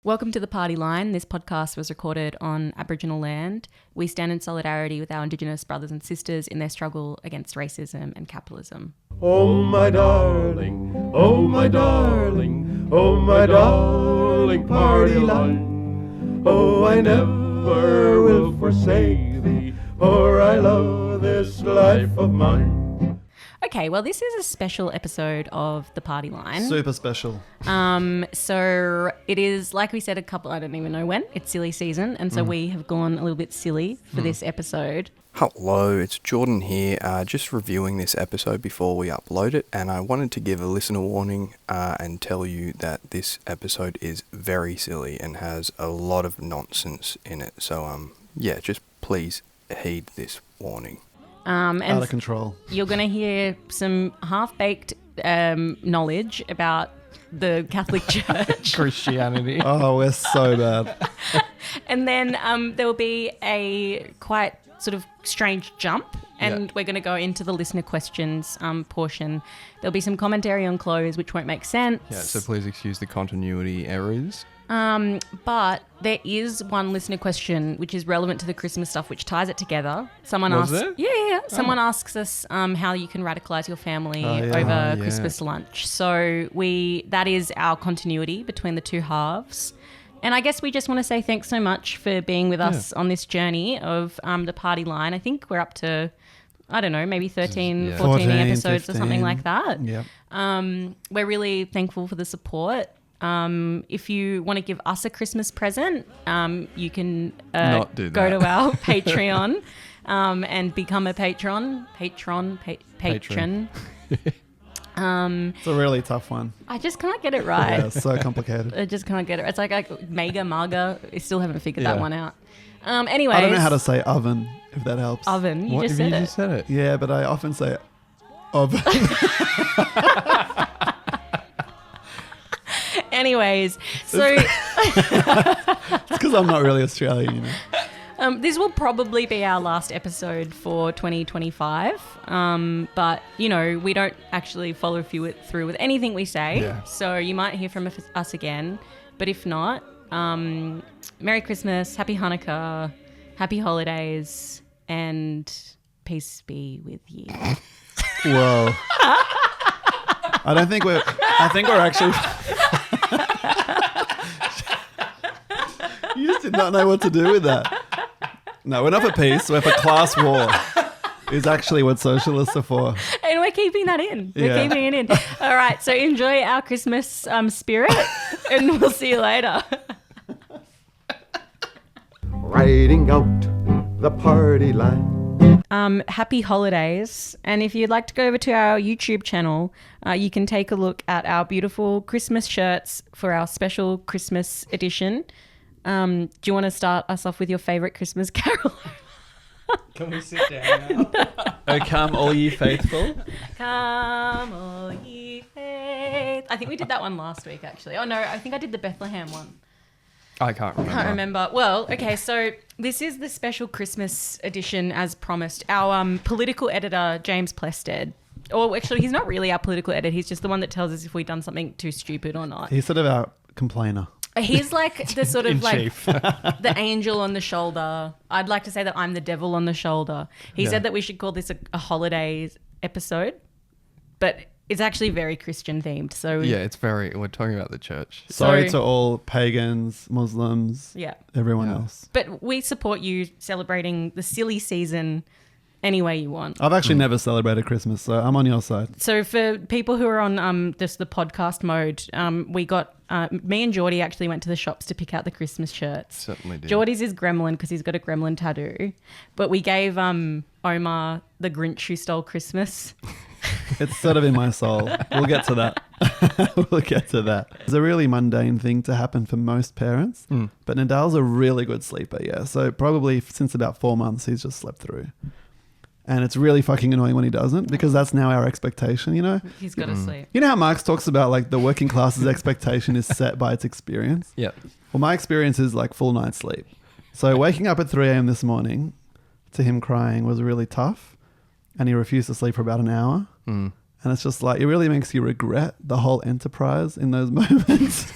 Welcome to The Party Line. This podcast was recorded on Aboriginal land. We stand in solidarity with our Indigenous brothers and sisters in their struggle against racism and capitalism. Oh my darling, oh my darling, oh my darling party line. Oh, I never will forsake thee, for I love this life of mine. Okay, well, this is a special episode of The Party Line. Super special. So it is, like we said, I don't even know when, it's silly season, and so we have gone a little bit silly for this episode. Hello, it's Jordan here, just reviewing this episode before we upload it, and I wanted to give a listener warning and tell you that this episode is very silly and has a lot of nonsense in it. So, yeah, just please heed this warning. And Out of control. You're going to hear some half-baked knowledge about the Catholic Church. Christianity. Oh, we're so bad. And then there will be a quite sort of strange jump, and we're going to go into the listener questions portion. There'll be some commentary on clothes, which won't make sense. Yeah, so please excuse the continuity errors. But there is one listener question which is relevant to the Christmas stuff, which ties it together. Someone Was asks, it? Yeah. Someone asks us how you can radicalise your family over Christmas lunch. So that is our continuity between the two halves. And I guess we just want to say thanks so much for being with us on this journey of the Party Line. I think we're up to, I don't know, maybe 13, 14 episodes 15. or something like that. Yep. We're really thankful for the support. If you want to give us a Christmas present, you can Not do go that. to our Patreon and become a patron. It's a really tough one. I just can't get it right. Yeah, it's so complicated. I just can't get it. It's like mega, maga. I still haven't figured that Yeah. one out. Anyways. I don't know how to say oven, if that helps. Oven. You What just if said you it. just said it? Yeah, but I often say oven. Anyways, so It's because I'm not really Australian, you know. this will probably be our last episode for 2025. But, you know, we don't actually follow through with anything we say. Yeah. So you might hear from us again. But if not, Merry Christmas, Happy Hanukkah, Happy Holidays, and peace be with you. Whoa. I think we're actually... You just did not know what to do with that. No, we're not for peace. We're for class war. Is actually what socialists are for. And we're keeping that in. We're Yeah. keeping it in. All right. So enjoy our Christmas spirit, and we'll see you later. Riding out the party line. Happy holidays. And if you'd like to go over to our YouTube channel, you can take a look at our beautiful Christmas shirts for our special Christmas edition. Do you want to start us off with your favourite Christmas carol? Can we sit down now? Oh, come all ye faithful. Come, all ye faith. I think we did that one last week, actually. Oh, no, I think I did the Bethlehem one. I can't remember. Can't remember. Well, okay, so this is the special Christmas edition as promised. Our political editor, James Plested, or actually he's not really our political editor, he's just the one that tells us if we've done something too stupid or not. He's sort of our complainer. He's like the sort of In like chief. the angel on the shoulder. I'd like to say that I'm the devil on the shoulder. He said that we should call this a holidays episode, but it's actually very Christian themed. So Yeah, we're talking about the church. Sorry So- to all pagans, Muslims, yeah. everyone Yeah. else. But we support you celebrating the silly season any way you want. I've actually never celebrated Christmas, so I'm on your side. So for people who are on just the podcast mode, we got me and Geordie actually went to the shops to pick out the Christmas shirts. Certainly did. Geordie's is Gremlin because he's got a Gremlin tattoo, but we gave Omar the Grinch who stole Christmas. It's sort of in my soul. We'll get to that. We'll get to that. It's a really mundane thing to happen for most parents, but Nadal's a really good sleeper, yeah. So probably since about 4 months, he's just slept through. And it's really fucking annoying when he doesn't, because that's now our expectation, you know? He's got to sleep. You know how Marx talks about like the working class's expectation is set by its experience? Yep. Well, my experience is like full night's sleep. So waking up at 3 a.m. this morning to him crying was really tough. And he refused to sleep for about an hour. Mm. And it's just like, it really makes you regret the whole enterprise in those moments.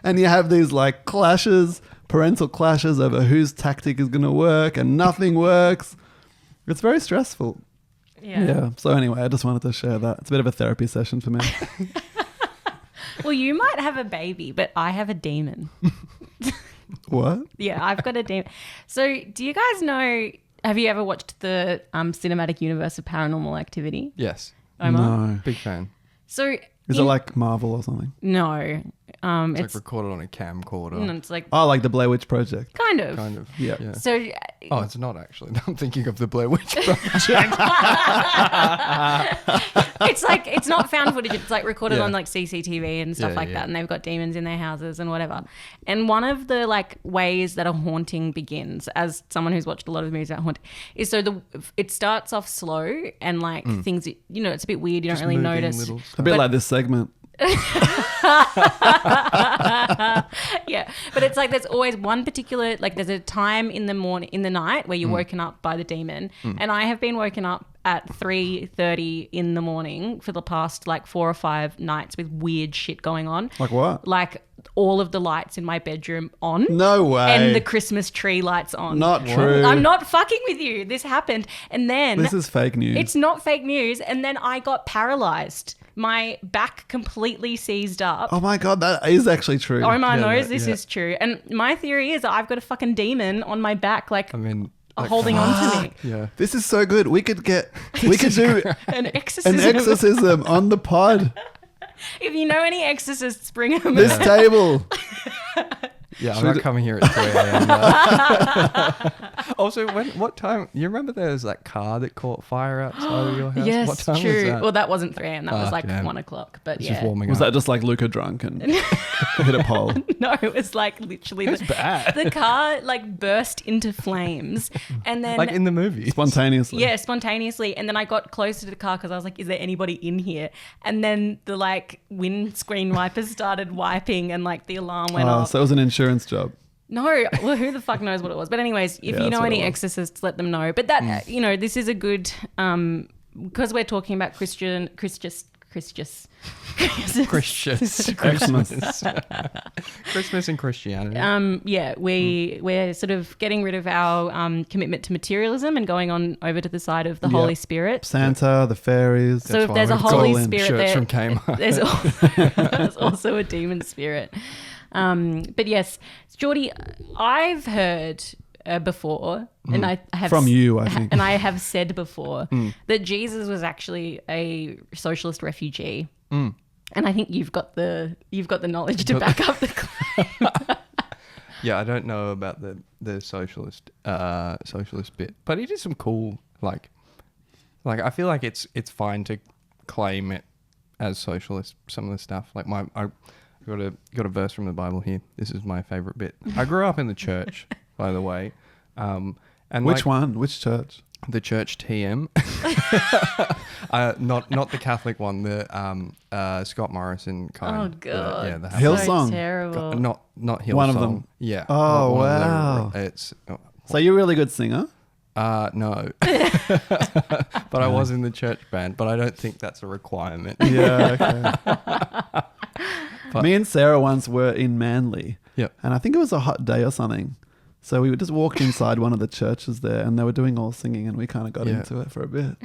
And you have these like clashes, parental clashes over whose tactic is going to work, and nothing works. It's very stressful. Yeah. So anyway, I just wanted to share that. It's a bit of a therapy session for me. Well, you might have a baby, but I have a demon. What? Yeah, I've got a demon. So do you guys know, have you ever watched the cinematic universe of Paranormal Activity? Yes. Omar? No. Big fan. So Is it like Marvel or something? No. It's It's like recorded on a camcorder. no, it's like Oh, like the Blair Witch Project. kind of. Kind of. Yeah. So Oh, it's not actually. I'm thinking of the Blair Witch Project. it's like, it's not found footage. It's like recorded Yeah. on like CCTV and stuff Yeah, like yeah. that. And they've got demons in their houses and whatever. And one of the like ways that a haunting begins, as someone who's watched a lot of movies about haunting, is so it starts off slow and like things, you know, it's a bit weird. You Just don't really moving notice. little A stuff. bit But- like this segment. Yeah, but it's like there's always one particular, like there's a time in the night where you're woken up by the demon, and I have been woken up at 3:30 in the morning for the past like 4 or 5 nights with weird shit going on. Like what? Like all of the lights in my bedroom on. No way. And the Christmas tree lights on. Not true. I'm not fucking with you. This happened. And then This is fake news. it's not fake news. And then I got paralyzed. My back completely seized up. Oh my God, that is actually true. Omar Yeah, knows that- this yeah. is true. And my theory is that I've got a fucking demon on my back, like I mean, like, holding on to me. Yeah. This is so good. We could do An exorcism. an exorcism on the pod. If you know any exorcists, bring them. This table. Yeah, I'm Should- not coming here at 3 a.m. Also, what time? You remember there was that car that caught fire outside of your house? Yes, what time true. was that? Well, that wasn't 3 a.m. That was like damn. 1 o'clock. But It's yeah. just warming Was up. that just like Luca drunk and hit a pole? No, it was like literally the car like burst into flames, and then like in the movie? Spontaneously. yeah, spontaneously. And then I got closer to the car because I was like, is there anybody in here? And then the like windscreen wipers started wiping and like the alarm went Oh, off. so it was an insurance job. No, well, who the fuck knows what it was? But anyways, if Yeah, you that's know what any it was. exorcists, let them know. But that, you know, this is a good, because we're talking about Christian. Christmas. Christmas. Christmas and Christianity. Yeah, we're sort of getting rid of our commitment to materialism and going on over to the side of the Yeah. Holy Spirit. Santa, the fairies. So if why there's a we've got Holy all in Spirit shirts there, from Kmart. there's also a demon spirit. But yes, Geordie, I've heard before, and I have From you, I think. and I have said before that Jesus was actually a socialist refugee. And I think you've got the knowledge to back up the claim. Yeah, I don't know about the socialist bit, but he did some cool like I feel like it's fine to claim it as socialist. Some of the stuff like I got a verse from the Bible here. This is my favorite bit. I grew up in the church, by the way, and Which one? Which church? The church TM, not the Catholic one. The Scott Morrison kind. Oh god, yeah, the Hillsong. so terrible. Not Hillsong. One of them. Yeah. Oh, one of wow. It's So you're a really good singer? no, but I was in the church band. But I don't think that's a requirement. Yeah, okay. But- Me and Sarah once were in Manly. Yep. And I think it was a hot day or something. So we just walked inside one of the churches there and they were doing all singing and we kind of got Yeah. into it for a bit.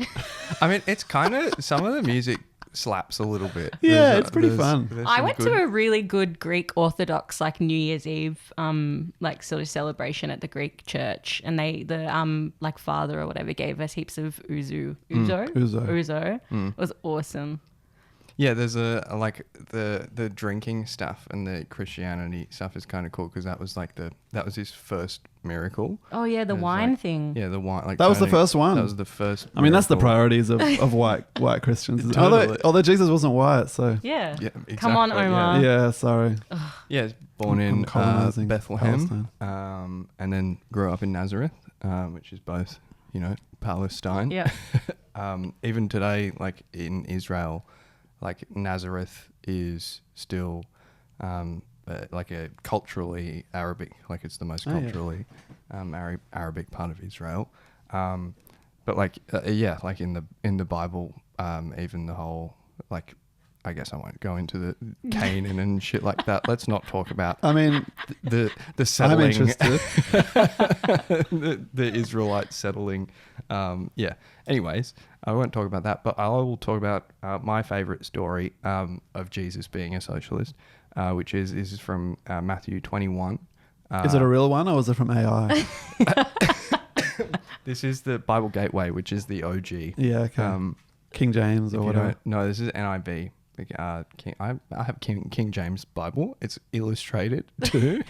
I mean, it's kind of some of the music slaps a little bit. Yeah, it's pretty fun. I went to a really good Greek Orthodox like New Year's Eve like sort of celebration at the Greek church, and the like father or whatever gave us heaps of ouzo. It was awesome. Yeah, there's a like the drinking stuff and the Christianity stuff is kind of cool because that was his first miracle. Oh yeah, the It was wine like- thing. Yeah, the wine. Like That was the turning- first one. That was the first. I mean, that's the miracle. priorities of white Christians. Totally. Although Jesus wasn't white, so Yeah. Yeah, Come on, exactly, Omar. yeah, sorry. Yeah, he's born I'm in colonising Bethlehem, and then grew up in Nazareth, which is both, Palestine. Yeah. Even today, like in Israel, like Nazareth is still like a culturally Arabic, like it's the most Oh, yeah. culturally Arabic part of Israel. But like like in the Bible, even the whole like I guess I won't go into the Canaan and shit like that. Let's not talk about I mean, the settling. I'm interested. the Israelites settling. Anyways, I won't talk about that, but I will talk about my favorite story of Jesus being a socialist, which is from Matthew 21. Is it a real one or is it from AI? This is the Bible Gateway, which is the OG. Yeah, okay. King James or whatever. No, this is NIV. I have King James Bible. It's illustrated too.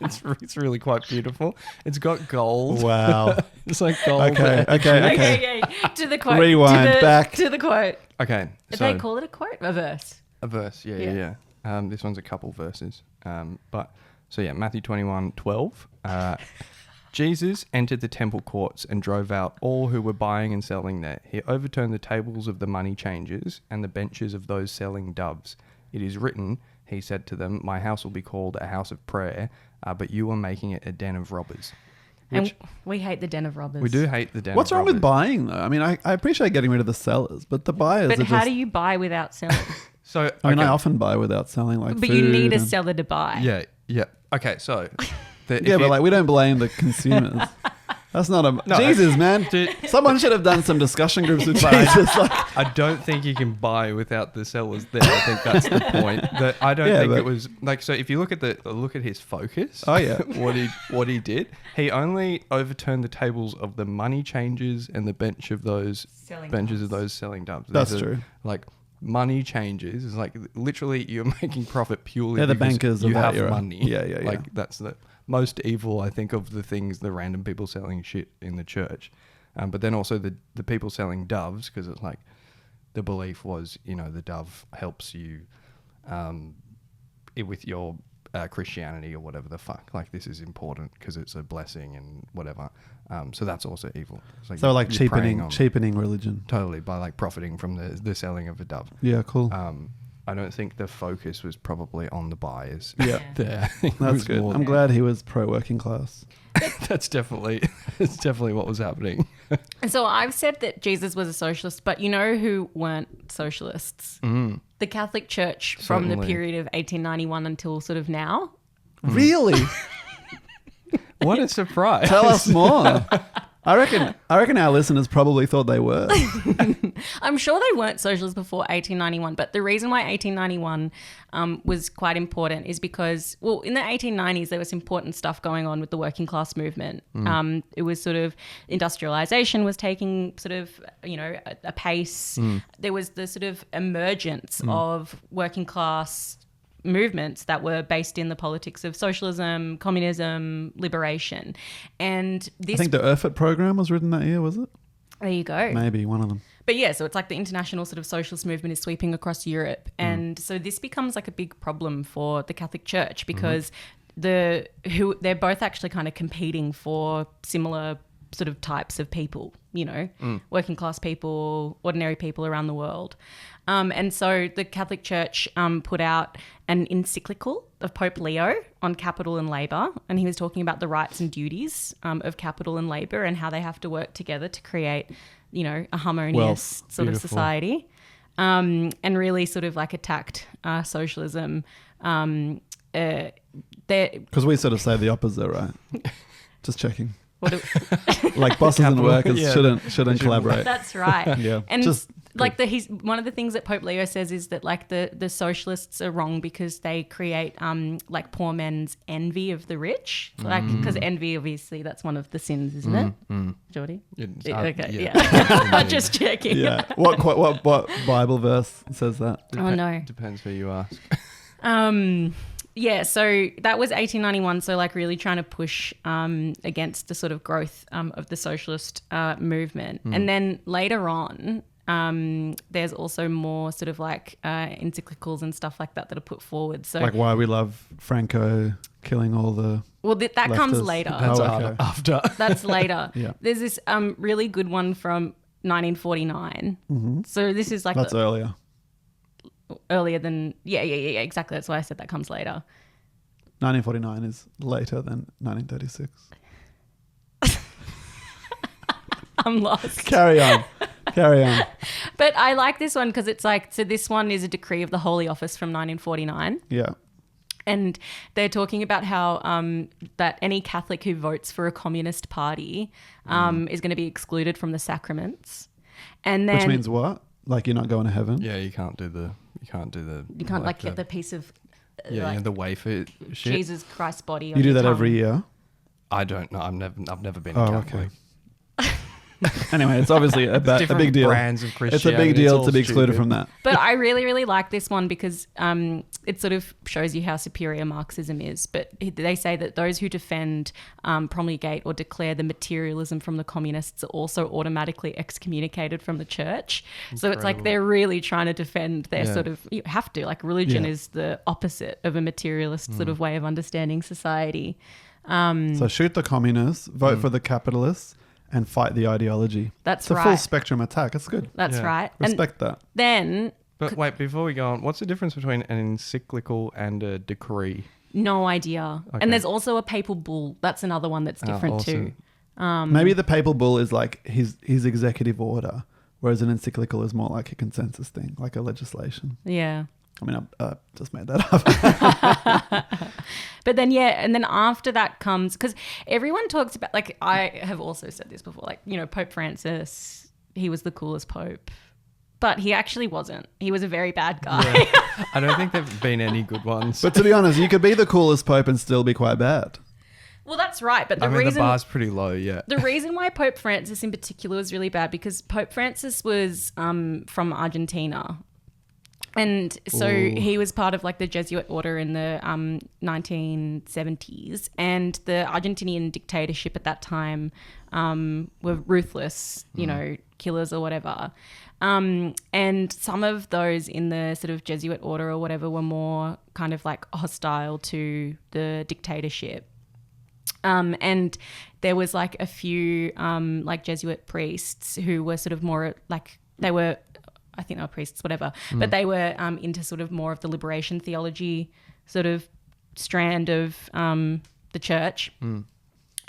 It's really quite beautiful. It's got gold. Wow. It's like gold. Okay. To the quote. Rewind back to the quote. Okay. Did they call it a quote? A verse. A verse. Yeah. This one's a couple verses. Matthew 21:12. Jesus entered the temple courts and drove out all who were buying and selling there. He overturned the tables of the money changers and the benches of those selling doves. It is written, he said to them, my house will be called a house of prayer, but you are making it a den of robbers. And we hate the den of robbers. We do hate the den What's of robbers. wrong with buying, though? I mean, I appreciate getting rid of the sellers, but the buyers But are how just... do you buy without selling? So, I mean, I okay. often buy without selling, like But food you need a and- seller to buy. Yeah. Okay, so... Yeah, but like we don't blame the consumers. That's not a... Jesus, man. Someone should have done some discussion groups with Jesus. Like, I don't think you can buy without the sellers there. I think that's the point. That I don't think it was like. So if you look at his focus. Oh yeah. what he did. He only overturned the tables of the money changers and the bench of those benches of those selling doves. That's true. Like money changers is like literally you're making profit purely. They're the because bankers you of that have era. money. Yeah. Like that's the most evil, I think, of the things, the random people selling shit in the church. But then also the people selling doves, because it's like the belief was, the dove helps you with your Christianity or whatever the fuck. Like this is important because it's a blessing and whatever. So that's also evil. It's so like you're cheapening religion. Totally, by like profiting from the selling of a dove. Yeah, cool. I don't think the focus was probably on the buyers. Yeah. There. That's good. I'm glad he was pro-working class. That's definitely what was happening. And so I've said that Jesus was a socialist, but you know who weren't socialists? The Catholic Church from the period of 1891 until sort of now. Really? What a surprise. Tell us more. I reckon our listeners probably thought they were. I'm sure they weren't socialists before 1891, but the reason why 1891 was quite important is because, well, in the 1890s, there was important stuff going on with the working class movement. It was sort of industrialization was taking sort of, a pace. There was the sort of emergence of working class movements that were based in the politics of socialism, communism, liberation. And this... I think the Urfit program was written that year, was it? There you go. Maybe, one of them. But yeah, so it's like the international sort of socialist movement is sweeping across Europe. And so this becomes like a big problem for the Catholic Church because they're both actually kind of competing for similar sort of types of people, working class people, ordinary people around the world. And so the Catholic Church put out an encyclical of Pope Leo on capital and labour, and he was talking about the rights and duties of capital and labour and how they have to work together to create, a harmonious sort of society, and really sort of like attacked socialism. Because we sort of say the opposite, right? Just checking. Like bosses and workers shouldn't collaborate. That's right. Yeah. And just like one of the things that Pope Leo says is that like the socialists are wrong because they create like poor men's envy of the rich, like because envy obviously that's one of the sins, isn't it, Geordie? Okay, yeah. Just checking. Yeah. What Bible verse says that? Oh no. Depends who you ask. Yeah, so that was 1891. So like really trying to push against the sort of growth of the socialist movement. And then later on, there's also more sort of like encyclicals and stuff like that are put forward. So like why we love Franco killing all the... Well, that comes later. That's okay. after. That's later. Yeah. There's this really good one from 1949. So this is like... That's earlier than exactly, that's why I said that comes later. 1949 is later than 1936. I'm lost. Carry on. Carry on. But I like this one because it's like, so this one is a decree of the Holy Office from 1949. Yeah. And they're talking about how that any Catholic who votes for a communist party is going to be excluded from the sacraments. And then, Which means what? Like you're not going to heaven? Yeah, you can't do the. you can't like get the piece of like, the wafer shit. Jesus Christ's body. You on do your that tongue. every year? I don't know. I've never been Oh, a Catholic. okay. Anyway, it's obviously a big different deal. brands of It's a Christianity. big deal all to be excluded stupid. from that. But I really, really like this one because it sort of shows you how superior Marxism is. But they say that those who defend, promulgate or declare the materialism from the communists are also automatically excommunicated from the church. So it's like they're really trying to defend their sort of, you have to, like religion is the opposite of a materialist sort of way of understanding society. So shoot the communists, vote for the capitalists, and fight the ideology. That's it's a right. full spectrum attack. It's good. That's Yeah. right. Respect that. Then But wait, before we go on, what's the difference between an encyclical and a decree? no idea. Okay. And there's also a papal bull. That's another one that's different too. Maybe the papal bull is like his executive order, whereas an encyclical is more like a consensus thing, like a legislation. Yeah. I mean, I just made that up. But then, yeah, and then after that comes, because everyone talks about, like, I have also said this before, like, you know, Pope Francis, he was the coolest pope, but he actually wasn't. He was a very bad guy. Yeah. I don't think there've been any good ones. But to be honest, you could be the coolest pope and still be quite bad. Well, that's right. But the bar's pretty low, yeah. The reason why Pope Francis in particular was really bad, because Pope Francis was from Argentina. And so he was part of like the Jesuit order in the 1970s, and the Argentinian dictatorship at that time were ruthless, you know, killers or whatever. And some of those in the sort of Jesuit order or whatever were more kind of like hostile to the dictatorship. And there was like a few like Jesuit priests who were sort of more like, I think they were priests, whatever, but they were into sort of more of the liberation theology sort of strand of the church.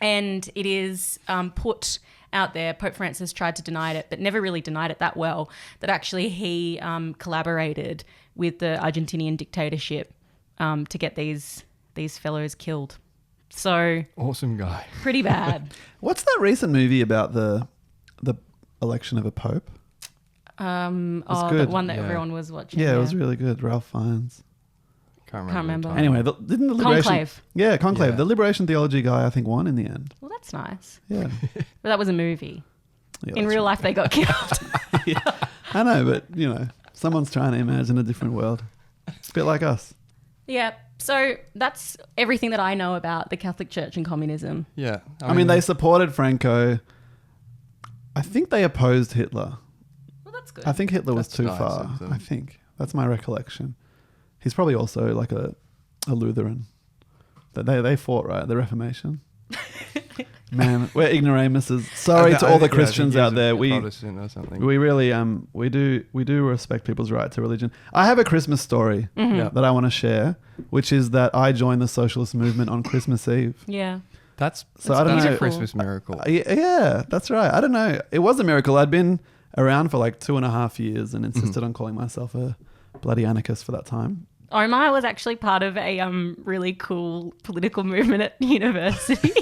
And it is put out there, Pope Francis tried to deny it, but never really denied it that well, that actually he collaborated with the Argentinian dictatorship to get these fellows killed. So Awesome guy. pretty bad. What's that recent movie about the election of a pope? The good. one that Yeah. everyone was watching. Yeah, it was really good. Ralph Fiennes. Can't remember. the Anyway, didn't the liberation? Conclave. Yeah, Conclave. Yeah. The liberation theology guy, I think, won in the end. Well, that's nice. Yeah. But that was a movie. Yeah, In that's real life, they got killed. I know, but you know, someone's trying to imagine a different world. It's a bit like us. Yeah. So that's everything that I know about the Catholic Church and communism. Yeah. I mean, they supported Franco. I think they opposed Hitler. Well, that's good. I think Hitler was That's too nice far. of them. I think that's my recollection. He's probably also like a Lutheran. They fought, right? The Reformation. Man, we're ignoramuses. Sorry to all the Christians out there. We Protestant or something. really we do respect people's right to religion. I have a Christmas story Yeah. that I want to share, which is that I joined the socialist movement on Christmas Eve. Yeah. That's I don't that's know. a Christmas miracle. Yeah, that's right. I don't know. It was a miracle. I'd been around for like 2.5 years and insisted on calling myself a bloody anarchist for that time. Omar was actually part of a really cool political movement at university.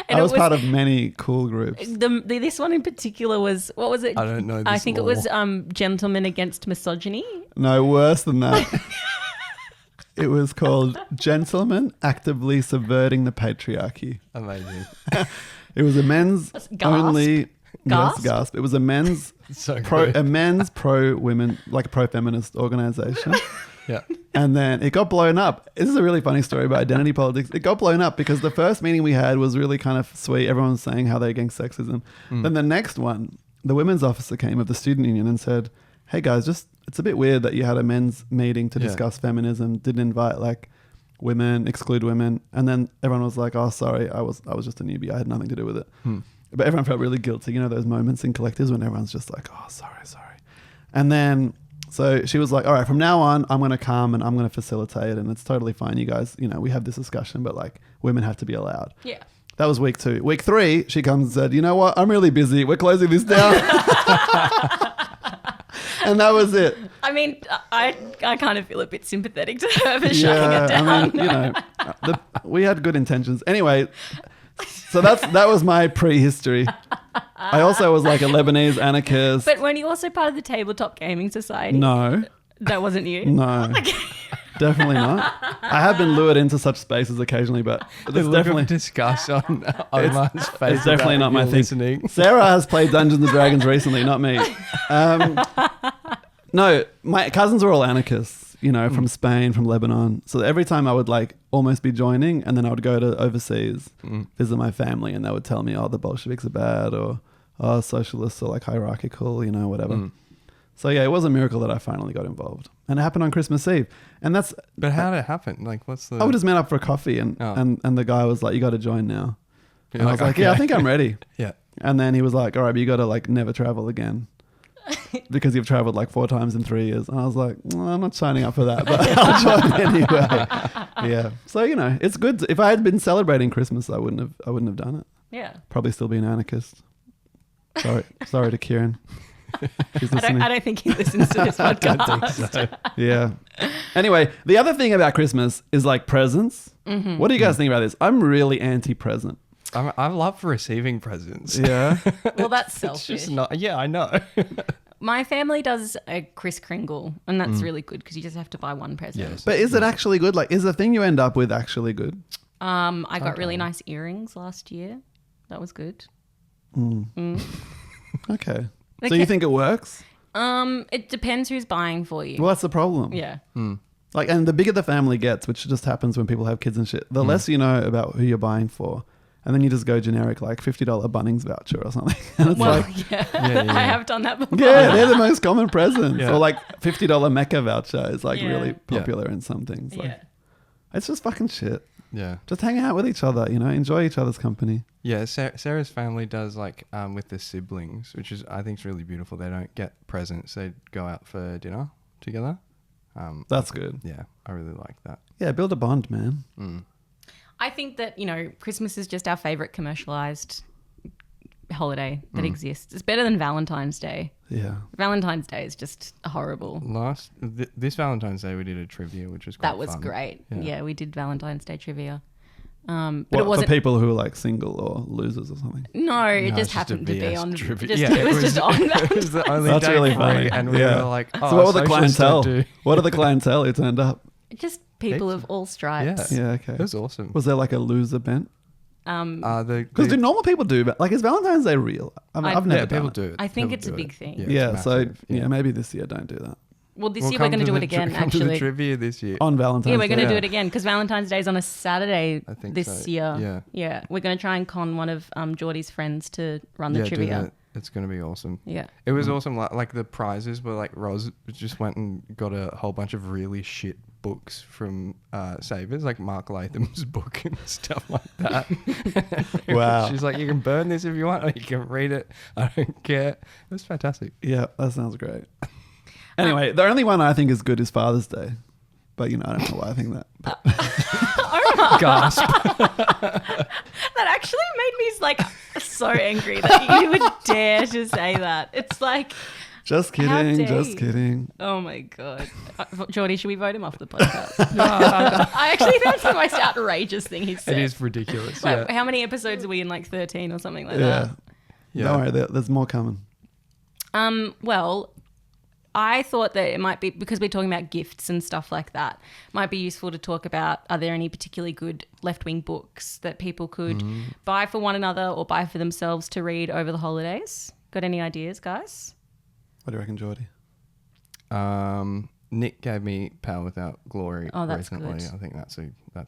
I was part of many cool groups. This one in particular was, what was it? I don't know this I think it law. was Gentlemen Against Misogyny. No, worse than that. It was called Gentlemen Actively Subverting the Patriarchy. Amazing. It was a men's Gasp. only... Gasp? Yes, gasp. It was a men's So pro good. women, like pro-feminist organization. Yeah. And then it got blown up. This is a really funny story about identity politics. It got blown up because the first meeting we had was really kind of sweet. Everyone was saying how they're against sexism. Then the next one, the women's officer came of the student union and said, hey guys, it's a bit weird that you had a men's meeting to discuss feminism, didn't invite like women, exclude women. And then everyone was like, oh, sorry, I was just a newbie. I had nothing to do with it. But everyone felt really guilty. You know, those moments in collectives when everyone's just like, oh, sorry. And then, so she was like, all right, from now on, I'm going to come and I'm going to facilitate and it's totally fine. You guys, you know, we have this discussion, but like women have to be allowed. Yeah. That was week 2. Week 3, she comes and said, you know what? I'm really busy. We're closing this down. And that was it. I mean, I kind of feel a bit sympathetic to her for shutting it down. I mean, we had good intentions. Anyway, so that was my prehistory. I also was like a Lebanese anarchist. But weren't you also part of the Tabletop Gaming Society? No. That wasn't you? No. Okay. Definitely not. I have been lured into such spaces occasionally, but it's definitely discuss on Omar's face. It's definitely not my thing. Listening. Sarah has played Dungeons and Dragons recently, not me. No, my cousins are all anarchists, from Spain, from Lebanon. So every time I would like almost be joining, and then I would go to overseas, visit my family, and they would tell me, oh, the Bolsheviks are bad, or oh, socialists are like hierarchical, whatever. So yeah, it was a miracle that I finally got involved, and it happened on Christmas Eve. And that's. But how did it happen? Like, what's the? I would just met up for a coffee, and the guy was like, "You got to join now." You're And I was like, "Yeah, I think I'm ready." Yeah. And then he was like, "All right, but you got to like never travel again." Because you've traveled like 4 times in 3 years. And I was like, well, I'm not signing up for that, but I'll join anyway. Yeah. So, it's good. If I had been celebrating Christmas, I wouldn't have done it. Yeah. Probably still be an anarchist. Sorry to Kieran. I don't think he listens to this podcast. Yeah. Anyway, the other thing about Christmas is like presents. Mm-hmm. What do you guys think about this? I'm really anti-present. I love receiving presents. Yeah. Well, that's It's selfish. just not. Yeah, I know. My family does a Kris Kringle, and that's really good because you just have to buy one present. Yes. But is it actually good? Like, is the thing you end up with actually good? I got really nice earrings last year. That was good. Okay. So you think it works? It depends who's buying for you. Well, that's the problem. Yeah. Like, and the bigger the family gets, which just happens when people have kids and shit, the less you know about who you're buying for. And then you just go generic, like $50 Bunnings voucher or something. And it's Yeah. I have done that before. yeah, they're the most common presents. Yeah. Or like $50 Mecca voucher is like Yeah. really popular in some things. Like, Yeah. it's just fucking shit. Yeah. Just hang out with each other, enjoy each other's company. Yeah, Sarah's family does like with the siblings, which is I think is really beautiful. They don't get presents; they go out for dinner together. That's good. Yeah, I really like that. Yeah, build a bond, man. I think that, Christmas is just our favourite commercialised holiday that exists. It's better than Valentine's Day. Yeah. Valentine's Day is just horrible. This Valentine's Day we did a trivia, which was quite That was fun. great. Yeah. Yeah, we did Valentine's Day trivia. But What, it wasn't. for people who are like single or losers or something. No, it No, just it's just happened to a be VS on. trivia. It was just on. It was the only That's day really free, funny. and we were like, oh, so what were the socialists clientele? don't do- What are the clientele who turned up? Just people of all stripes. Yeah, okay. It was awesome. Was there like a loser bent? Because do the normal people do, but like, is Valentine's Day real? I've never done people it. do it. I think People it's a do big it. thing. Yeah, it's so massive. maybe this year don't do that. Well, this We'll year we're come going to do it the again, come to the actually. trivia this year. On Valentine's Yeah, we're going Day. to do it again because Valentine's Day is on a Saturday I think this so. year. Yeah. Yeah. We're going to try and con one of Geordie's friends to run the do trivia. that. It's going to be awesome. Yeah. It was awesome. Like the prizes were like Roz just went and got a whole bunch of really shit books from Savers, like Mark Latham's book and stuff like that. Wow. She's like, you can burn this if you want, or you can read it. I don't care. It was fantastic. Yeah, that sounds great. Anyway, the only one I think is good is Father's Day. But, I don't know why I think that. Gasp. That actually made me like so angry that you would dare to say that. It's like, Just How kidding, dare just you. kidding. oh my God. Geordie, should we vote him off the podcast? I actually think that's the most outrageous thing he's said. It is ridiculous. Like, Yeah. how many episodes are we in? Like 13 or something like Yeah. that? Yeah. Don't worry, there's more coming. Well, I thought that it might be, because we're talking about gifts and stuff like that, might be useful to talk about, are there any particularly good left-wing books that people could buy for one another or buy for themselves to read over the holidays? Got any ideas, guys? What do you reckon, Geordie? Nick gave me Power Without Glory Oh, that's recently. good. I think that's a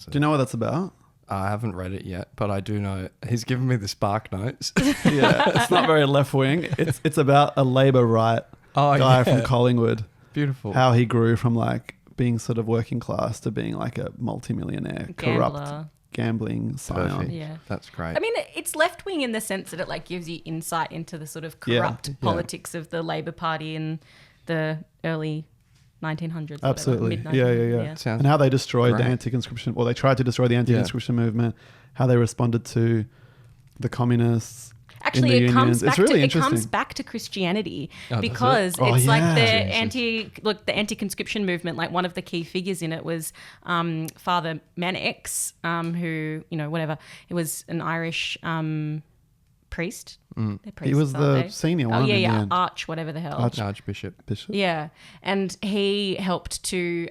Do you know what that's about? I haven't read it yet, but I do know he's given me the Spark Notes. Yeah, it's not very left wing. It's about a Labour right guy from Collingwood. Beautiful. How he grew from like being sort of working class to being like a multimillionaire, corrupt, Gambler. gambling scion. Perfect. Yeah. That's great. I mean, it's left-wing in the sense that it like gives you insight into the sort of Yeah. corrupt Yeah. politics of the Labor Party in the early 1900s. or Absolutely. whatever, Yeah. Sounds And how they destroyed the great. anti-conscription, well, they tried to destroy the anti-conscription movement, how they responded to the communists. Actually, in the it comes unions. It's back really to interesting. Christianity does it? because Oh, it's like yeah. the anti-conscription movement. Like one of the key figures in it was Father Mannix, who whatever. It was an Irish priest. They're priests, He was aren't the they? senior Oh one. yeah, in the yeah, end. whatever the hell. Archbishop. Bishop. Yeah, and he helped to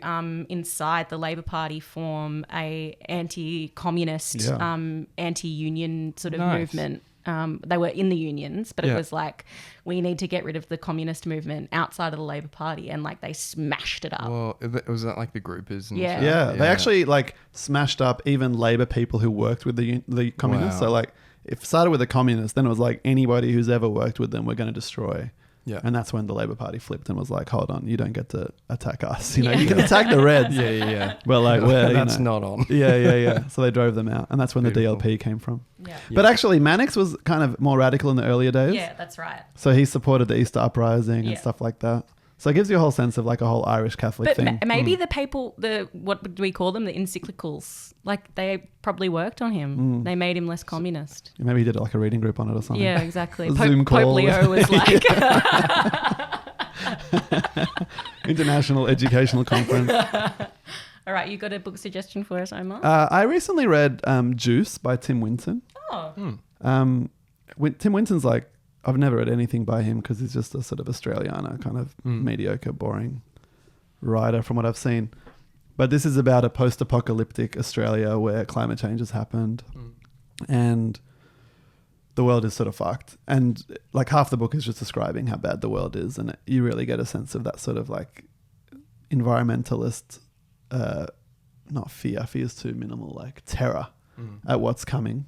inside the Labor Party form a anti-communist, Yeah. anti-union sort of Nice. movement. They were in the unions, but Yeah. it was like we need to get rid of the communist movement outside of the Labor Party, and like they smashed it up. Well, was that like the groupers? And Yeah. stuff? Yeah, they actually like smashed up even Labor people who worked with the communists. Wow. So like, if it started with the communists, then it was like anybody who's ever worked with them, we're going to destroy. Yeah. And that's when the Labor Party flipped and was like, hold on, you don't get to attack us. You Yeah. can attack the Reds. Yeah. But like, we're, That's not on. Yeah. So they drove them out, and that's when Beautiful. the DLP came from. Yeah. But actually, Mannix was kind of more radical in the earlier days. Yeah, that's right. So he supported the Easter Uprising and Yeah. stuff like that. So it gives you a whole sense of like a whole Irish Catholic But thing. maybe the papal, what do we call them? The encyclicals. Like they probably worked on him. They made him less communist. Maybe he did like a reading group on it or something. Yeah, exactly. A Zoom Pope call. Leo was like, International Educational Conference. all right, you got a book suggestion for us, Omar? I recently read Juice by Tim Winton. Oh. Tim Winton's like, I've never read anything by him because he's just a sort of Australiana, kind of mediocre, boring writer from what I've seen. But this is about a post-apocalyptic Australia where climate change has happened and the world is sort of fucked. And like half the book is just describing how bad the world is. And you really get a sense of that sort of like environmentalist, not fear is too minimal, like terror at what's coming.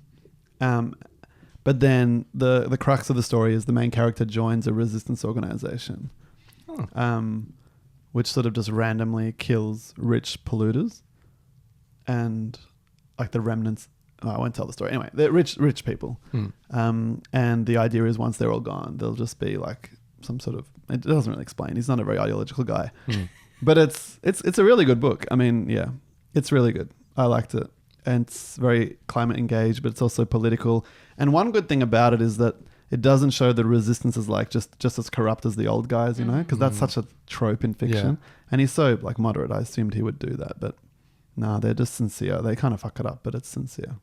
But then the crux of the story is the main character joins a resistance organization, which sort of just randomly kills rich polluters and like the remnants. I won't tell the story. Anyway, they're rich people. And the idea is once they're all gone, they'll just be like some sort of, it doesn't really explain. He's not a very ideological guy, but it's a really good book. I mean, yeah, it's really good. I liked it. And it's very climate engaged, but it's also political. And one good thing about it is that it doesn't show the resistance as like just as corrupt as the old guys, because that's such a trope in fiction. Yeah. And he's so like moderate. I assumed he would do that, but no, they're just sincere. They kind of fuck it up, but it's sincere.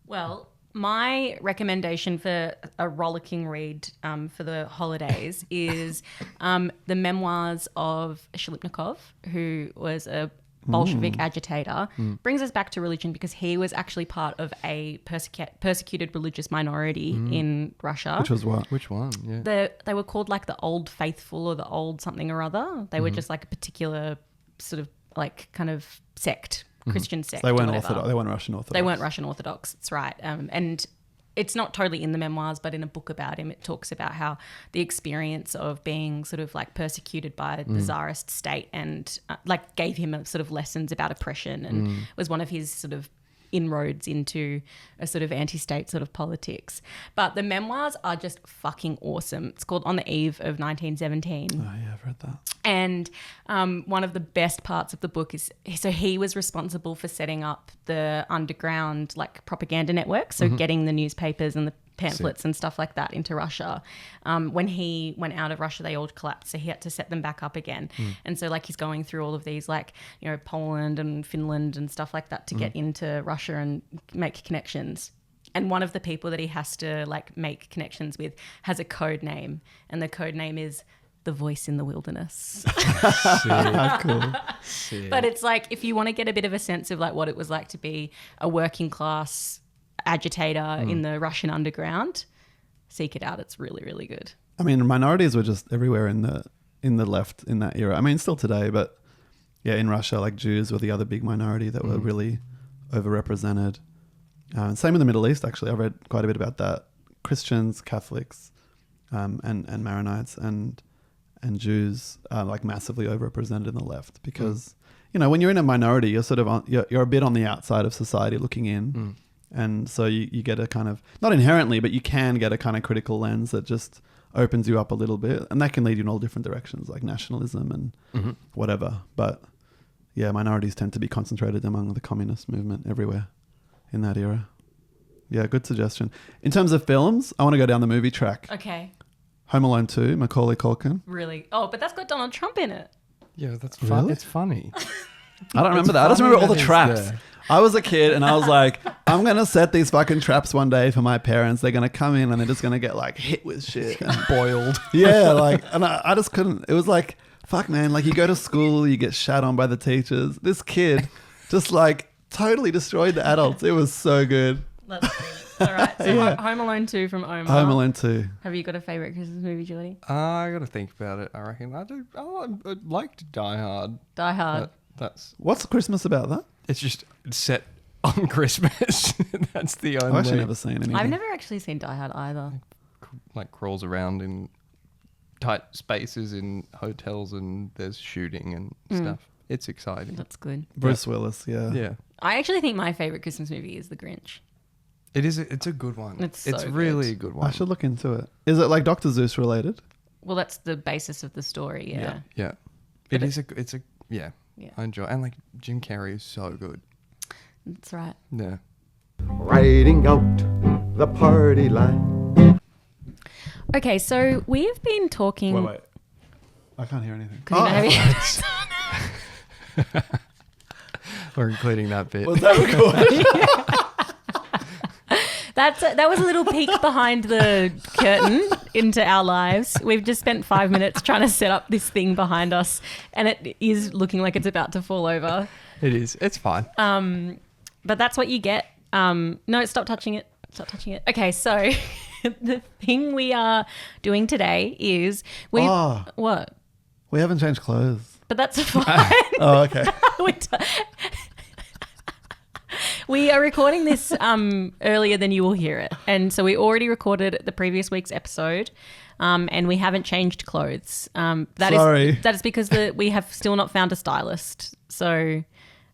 Well, my recommendation for a rollicking read for the holidays is the memoirs of Shalipnikov, who was a Bolshevik agitator. Brings us back to religion because he was actually part of a persecuted religious minority in Russia. Which was what? Which one? Yeah. They were called like the Old Faithful or the Old something or other. They were just like a particular sort of like kind of sect, Christian sect. So they weren't or whatever. Orthodox. They weren't Russian Orthodox. They weren't Russian Orthodox. That's right. And it's not totally in the memoirs, but in a book about him, it talks about how the experience of being sort of like persecuted by the Tsarist state and like gave him a sort of lessons about oppression and was one of his sort of inroads into a sort of anti-state sort of politics. But the memoirs are just fucking awesome. It's called On the Eve of 1917. Oh yeah, I've read that. And one of the best parts of the book is, so he was responsible for setting up the underground like propaganda network, so getting the newspapers and the pamphlets and stuff like that into Russia. When he went out of Russia, they all collapsed, so he had to set them back up again. And so like he's going through all of these like, Poland and Finland and stuff like that to get into Russia and make connections. And one of the people that he has to like make connections with has a code name, and the code name is The Voice in the Wilderness. Cool. But it's like, if you want to get a bit of a sense of like what it was like to be a working class agitator in the Russian underground, seek it out. It's really, really good. I mean, minorities were just everywhere in the left in that era. I mean, still today, but yeah, in Russia, like Jews were the other big minority that were really overrepresented. Same in the Middle East, actually. I read quite a bit about that. Christians, Catholics, and Maronites and Jews are like massively overrepresented in the left because, when you're in a minority, you're sort of you're a bit on the outside of society looking in. And so you get a kind of, not inherently, but you can get a kind of critical lens that just opens you up a little bit. And that can lead you in all different directions, like nationalism and whatever. But yeah, minorities tend to be concentrated among the communist movement everywhere in that era. Yeah, good suggestion. In terms of films, I want to go down the movie track. Okay. Home Alone 2, Macaulay Culkin. Really? Oh, but that's got Donald Trump in it. Yeah, that's fun. Really? It's funny. I don't remember that. I just remember all the traps. I was a kid and I was like, I'm going to set these fucking traps one day for my parents. They're going to come in and they're just going to get like hit with shit and boiled. Yeah, like, and I just couldn't. It was like, fuck, man. Like, you go to school, you get shat on by the teachers. This kid just like totally destroyed the adults. It was so good. That's good. All right. So Home Alone 2 from Omar. Home Alone 2. Have you got a favourite Christmas movie, Julie? I got to think about it, I reckon. I do. I liked Die Hard. Die Hard. That's What's Christmas about that? It's just set on Christmas. That's the only. I've actually never seen anything. I've never actually seen Die Hard either. Like crawls around in tight spaces in hotels and there's shooting and stuff. It's exciting. That's good. Bruce Willis, yeah. Yeah. I actually think my favourite Christmas movie is The Grinch. It is. It's a good one. It's so really good. a good one. I should look into it. Is it like Dr. Zeus related? Well, that's the basis of the story, yeah. Yeah. But It's a yeah. Yeah. I enjoy, and like Jim Carrey is so good. That's right. Yeah. Riding out the party line. Okay, so we have been talking... Wait. I can't hear anything. 'Cause you don't have your- We're including that bit. Was that recorded? That was a little peek behind the curtain into our lives. We've just spent 5 minutes trying to set up this thing behind us, and it is looking like it's about to fall over. It is. It's fine. But that's what you get. No, stop touching it. Stop touching it. Okay, so the thing we are doing today is what? We haven't changed clothes. But that's fine. Oh, okay. We are recording this earlier than you will hear it. And so we already recorded the previous week's episode and we haven't changed clothes. Sorry. That is because we have still not found a stylist. So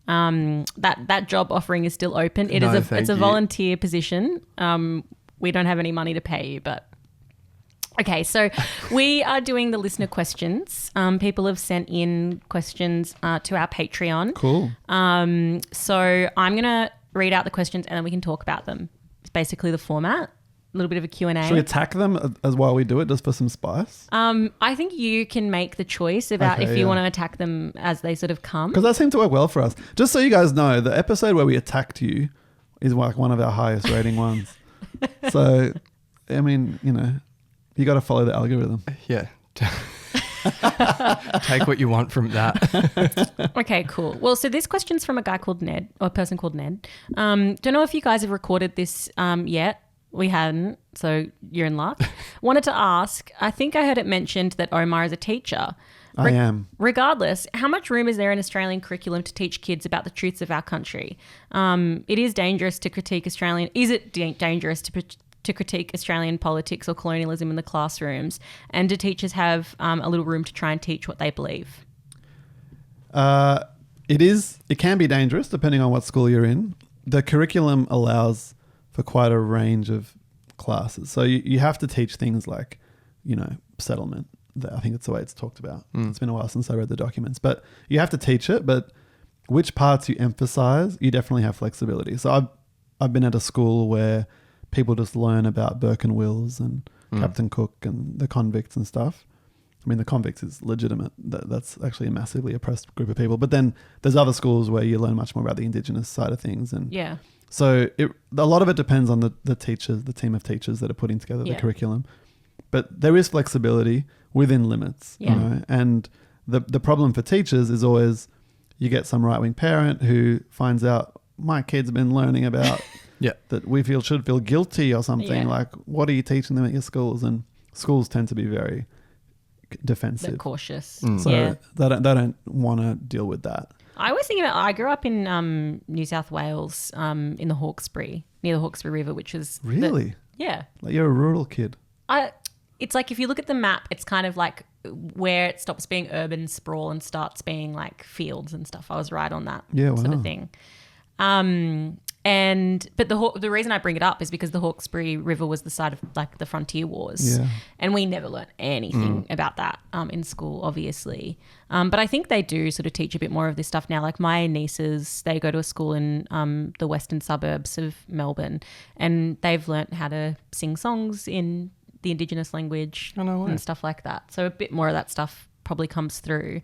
that job offering is still open. It's a volunteer position. We don't have any money to pay you, but... Okay, so we are doing the listener questions. People have sent in questions to our Patreon. Cool. So I'm going to read out the questions and then we can talk about them. It's basically the format, a little bit of a Q&A. Should we attack them as while we do it, just for some spice? I think you can make the choice about if you want to attack them as they sort of come. Because that seemed to work well for us. Just so you guys know, the episode where we attacked you is like one of our highest rating ones. So, I mean, you know... You got to follow the algorithm. Yeah. Take what you want from that. Okay, cool. Well, so this question's from a guy called Ned, or a person called Ned. Don't know if you guys have recorded this yet. We hadn't, so you're in luck. Wanted to ask, I think I heard it mentioned that Omar is a teacher. I am. Regardless, how much room is there in Australian curriculum to teach kids about the truths of our country? It is dangerous to critique Australian... Is it dangerous to critique Australian politics or colonialism in the classrooms? And do teachers have a little room to try and teach what they believe? It can be dangerous depending on what school you're in. The curriculum allows for quite a range of classes. So you have to teach things like, you know, settlement. I think that's the way it's talked about. It's been a while since I read the documents. But you have to teach it, but which parts you emphasize, you definitely have flexibility. So I've been at a school where people just learn about Burke and Wills and Captain Cook and the convicts and stuff. I mean, the convicts is legitimate. That's actually a massively oppressed group of people. But then there's other schools where you learn much more about the Indigenous side of things. And yeah. So a lot of it depends on the teachers, the team of teachers that are putting together the curriculum. But there is flexibility within limits. Yeah. You know? And the problem for teachers is always you get some right-wing parent who finds out my kid's been learning about... that we should feel guilty or something. Yeah. Like, what are you teaching them at your schools? And schools tend to be very defensive. They're cautious. So they don't want to deal with that. I was thinking I grew up in New South Wales in the Hawkesbury, near the Hawkesbury River, which is... Really? Yeah. Like you're a rural kid. It's like if you look at the map, it's kind of like where it stops being urban sprawl and starts being like fields and stuff. I was right on that sort of thing. But the reason I bring it up is because the Hawkesbury River was the site of like the frontier wars, and we never learnt anything about that in school, obviously. But I think they do sort of teach a bit more of this stuff now. Like my nieces, they go to a school in the western suburbs of Melbourne, and they've learnt how to sing songs in the Indigenous language and stuff like that. So a bit more of that stuff probably comes through.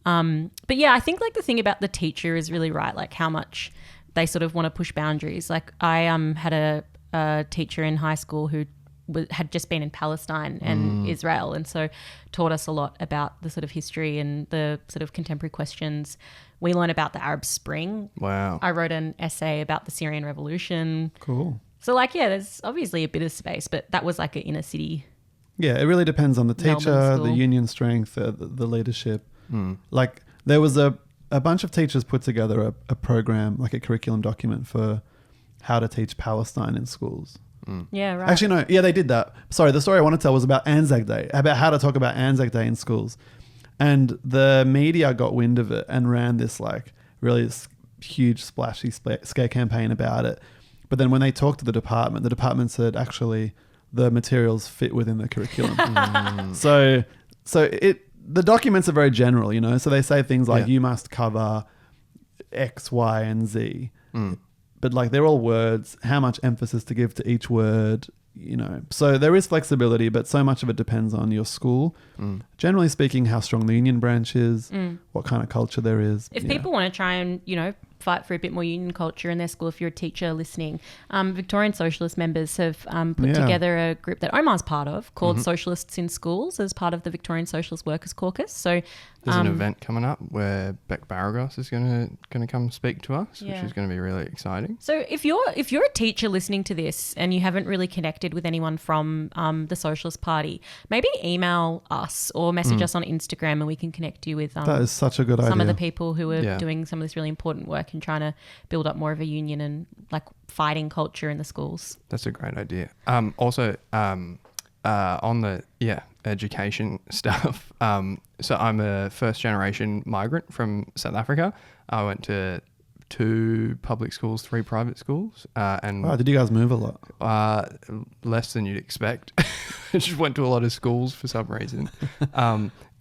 But yeah, I think like the thing about the teacher is really right, like how much they sort of want to push boundaries. Like I had a teacher in high school who had just been in Palestine and Israel, and so taught us a lot about the sort of history and the sort of contemporary questions. We learned about the Arab Spring. Wow. I wrote an essay about the Syrian Revolution. Cool. So like, yeah, there's obviously a bit of space, but that was like an inner city. Yeah, it really depends on the teacher, Melbourne the union strength, the leadership. Like there was a bunch of teachers put together a program, like a curriculum document for how to teach Palestine in schools. Yeah, right. Actually, no. Yeah, they did that. Sorry, the story I want to tell was about Anzac Day, about how to talk about Anzac Day in schools. And the media got wind of it and ran this like really huge splashy scare campaign about it. But then when they talked to the department said, actually, the materials fit within the curriculum. So the documents are very general, you know. So they say things like you must cover X, Y, and Z. But like they're all words, how much emphasis to give to each word, you know. So there is flexibility, but so much of it depends on your school. Generally speaking, how strong the union branch is, what kind of culture there is. If people want to try and, you know, fight for a bit more union culture in their school, if you're a teacher listening, Victorian Socialist members have put together a group that Omar's part of called Socialists in Schools as part of the Victorian Socialist Workers Caucus. So there's an event coming up where Beck Baragos is going to come speak to us, which is going to be really exciting. So if you're a teacher listening to this and you haven't really connected with anyone from the Socialist Party, maybe email us or message us on Instagram and we can connect you with that is such a good idea. Some of the people who are doing some of this really important work and trying to build up more of a union and like fighting culture in the schools. That's a great idea. Also, on the education stuff. So I'm a first generation migrant from South Africa. I went to 2 public schools, 3 private schools. And did you guys move a lot? Less than you'd expect. I just went to a lot of schools for some reason.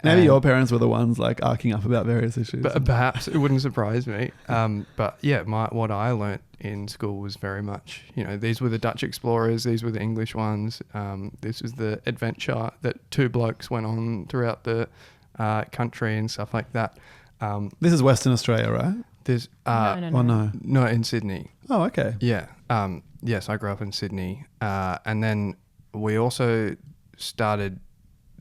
Maybe your parents were the ones like arcing up about various issues. But perhaps it wouldn't surprise me. But yeah, what I learnt in school was very much, you know, these were the Dutch explorers, these were the English ones. This was the adventure that 2 blokes went on throughout the country and stuff like that. This is Western Australia, right? There's no, in Sydney. Oh, okay. Yeah. Yes, I grew up in Sydney, and then we also started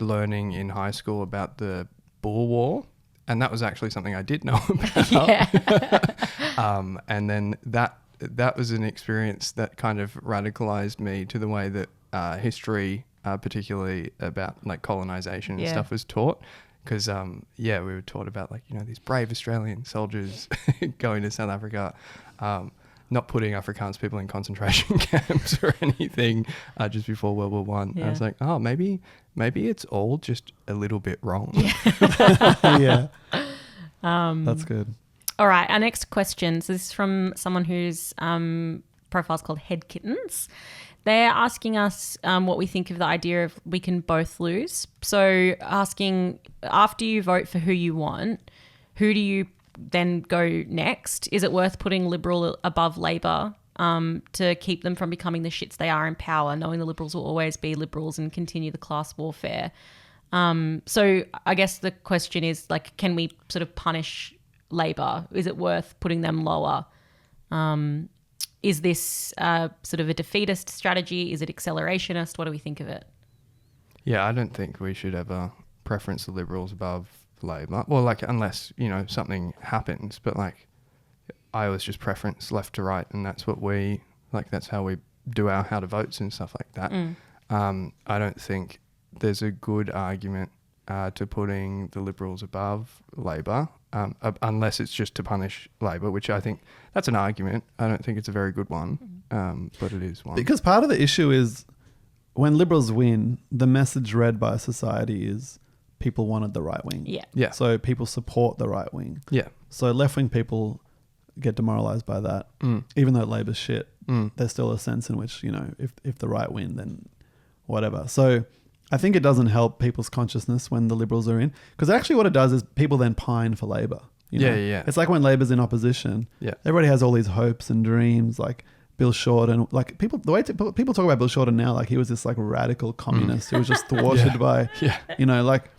learning in high school about the Boer War, and that was actually something I did know about. And then that was an experience that kind of radicalized me to the way that history, particularly about like colonization and stuff, was taught. Because we were taught about like, you know, these brave Australian soldiers going to South Africa, not putting Afrikaans people in concentration camps or anything just before World War One. I was like, oh, maybe it's all just a little bit wrong. Yeah. That's good. All right, our next question. So this is from someone whose profile is called Head Kittens. They're asking us what we think of the idea of we can both lose. So asking, after you vote for who you want, who do you then go next? Is it worth putting Liberal above Labor to keep them from becoming the shits they are in power, knowing the Liberals will always be Liberals and continue the class warfare? So I guess the question is, like, can we sort of punish Labor? Is it worth putting them lower? Is this sort of a defeatist strategy? Is it accelerationist? What do we think of it? Yeah, I don't think we should ever preference the Liberals above Labor. Well, like, unless, you know, something happens. But, like, I always just preference left to right, and that's what we, like, that's how we do our how to votes and stuff like that. I don't think there's a good argument to putting the Liberals above Labor, unless it's just to punish Labor, which I think that's an argument. I don't think it's a very good one, but it is one. Because part of the issue is when Liberals win, the message read by society is people wanted the right wing. Yeah. So people support the right wing. Yeah. So left-wing people get demoralised by that. Even though Labor's shit, there's still a sense in which, you know, if the right win, then whatever. So I think it doesn't help people's consciousness when the Liberals are in, because actually what it does is people then pine for Labor. You know? Yeah. It's like when Labor's in opposition. Yeah. Everybody has all these hopes and dreams, like Bill Shorten. Like people talk about Bill Shorten now, like he was this like radical communist who was just thwarted by, you know, like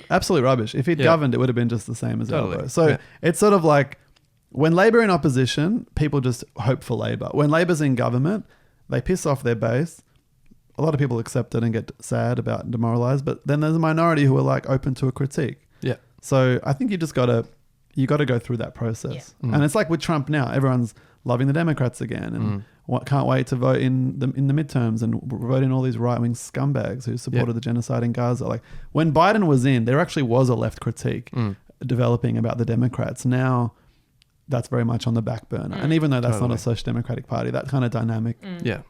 absolute rubbish. If he'd governed, it would have been just the same as Albo. So it's sort of like when Labor are in opposition, people just hope for Labor. When Labor's in government, they piss off their base. A lot of people accept it and get sad about and demoralised, but then there's a minority who are like open to a critique. Yeah. So I think you got to go through that process. And it's like with Trump now, everyone's loving the Democrats again and can't wait to vote in the midterms and vote in all these right-wing scumbags who supported the genocide in Gaza. Like when Biden was in, there actually was a left critique developing about the Democrats. Now that's very much on the back burner. And even though that's not a social democratic party, that kind of dynamic. Yeah.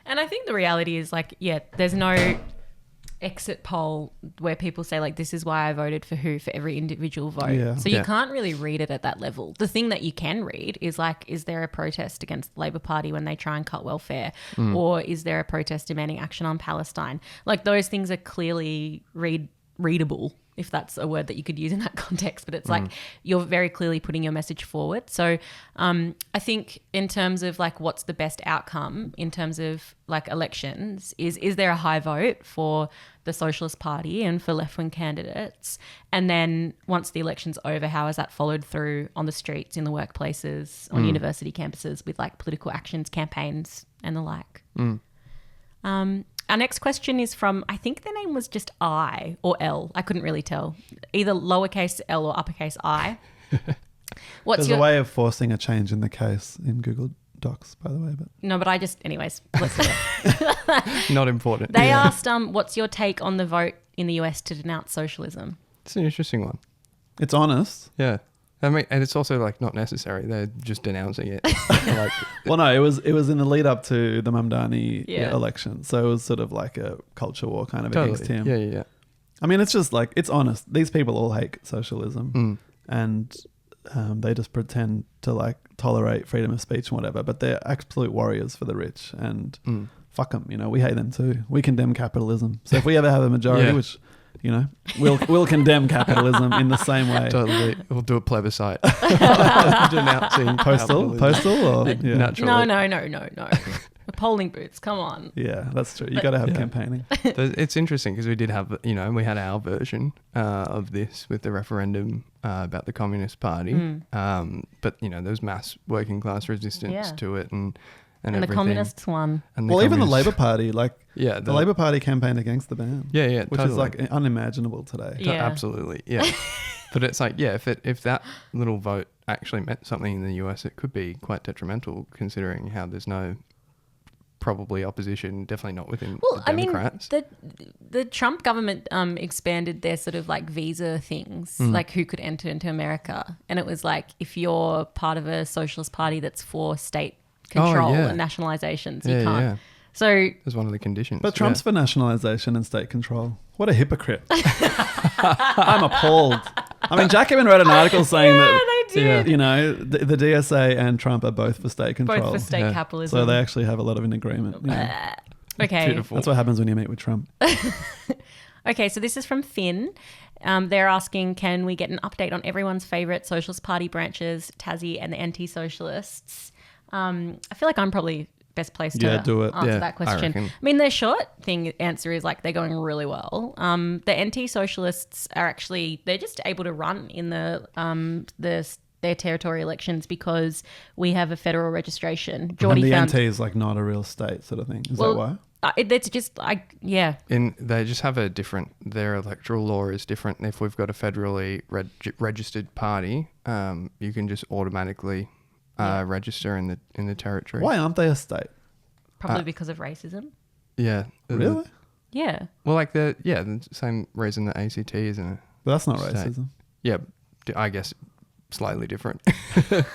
And I think the reality is like, there's no exit poll where people say like, this is why I voted for who for every individual vote. Yeah. So you can't really read it at that level. The thing that you can read is like, is there a protest against the Labor Party when they try and cut welfare? Or is there a protest demanding action on Palestine? Like those things are clearly readable, if that's a word that you could use in that context, but it's like you're very clearly putting your message forward. So I think in terms of like what's the best outcome in terms of like elections is there a high vote for the Socialist Party and for left-wing candidates? And then once the election's over, how is that followed through on the streets, in the workplaces, on university campuses with like political actions, campaigns and the like? Our next question is from, I think their name was just I or L. I couldn't really tell. Either lowercase L or uppercase I. There's a way of forcing a change in the case in Google Docs, by the way. But no, but anyways, let's do it. Not important. They asked, what's your take on the vote in the US to denounce socialism? It's an interesting one. it's honest. Yeah. I mean, and it's also like not necessary. They're just denouncing it. Like, well, no, it was in the lead up to the Mamdani election, so it was sort of like a culture war kind of against him. Yeah. I mean, it's just like, it's honest. These people all hate socialism, and they just pretend to like tolerate freedom of speech and whatever. But they're absolute warriors for the rich, and fuck them. You know, we hate them too. We condemn capitalism. So if we ever have a majority, which, you know, we'll condemn capitalism in the same way. Totally. We'll do a plebiscite. Denouncing postal or naturally. No. Polling booths, come on. Yeah, that's true. You got to have campaigning. It's interesting because we did have, we had our version of this with the referendum about the Communist Party. But, there was mass working class resistance to it and the communists won. Even the Labor Party, the Labor Party campaigned against the ban. Yeah, which is like unimaginable today. Yeah. Absolutely, yeah. But it's like, if that little vote actually meant something in the US, it could be quite detrimental considering how there's no probably opposition, definitely not within the Democrats. I mean, the Trump government expanded their sort of like visa things, like who could enter into America. And it was like, if you're part of a socialist party that's for state control and nationalizations, you can't. Yeah. So that's one of the conditions. But Trump's for nationalization and state control. What a hypocrite. I'm appalled. I mean, Jacobin wrote an article saying that, they did. The DSA and Trump are both for state control. Both for state capitalism. So they actually have a lot of an agreement. Okay. Beautiful. That's what happens when you meet with Trump. Okay, so this is from Finn. They're asking, can we get an update on everyone's favourite Socialist Party branches, Tassie and the anti-socialists? I feel like I'm probably best placed to answer that question. I mean, their short answer is like they're going really well. The anti-socialists are actually, they're just able to run in their territory elections because we have a federal registration. And the anti is like not a real state sort of thing. Is that why? It's just they just have their electoral law is different. If we've got a federally registered party, you can just automatically register in the territory. Why aren't they a state? Probably because of racism. Yeah. Really? Yeah. Well, like the same reason that ACT is in a But that's not state. racism. Yeah, I guess slightly different.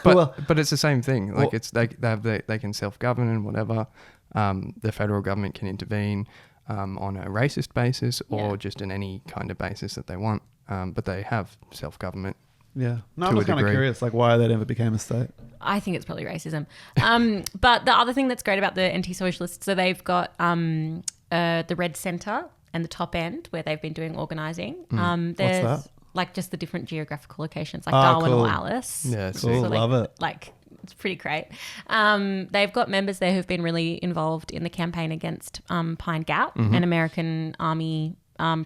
but it's the same thing. Like they can self-govern and whatever. The federal government can intervene on a racist basis or just in any kind of basis that they want. But they have self-government. Yeah. No, To I'm a just kind of degree. curious, like why that ever became a state. I think it's probably racism. But the other thing that's great about the anti-socialists, so they've got the Red Centre and the Top End where they've been doing organising. There's What's that? like just the different geographical locations, like Oh, Darwin cool. or Alice. Yeah, Cool, So, love it. Like it's pretty great. They've got members there who've been really involved in the campaign against Pine Gap and American Army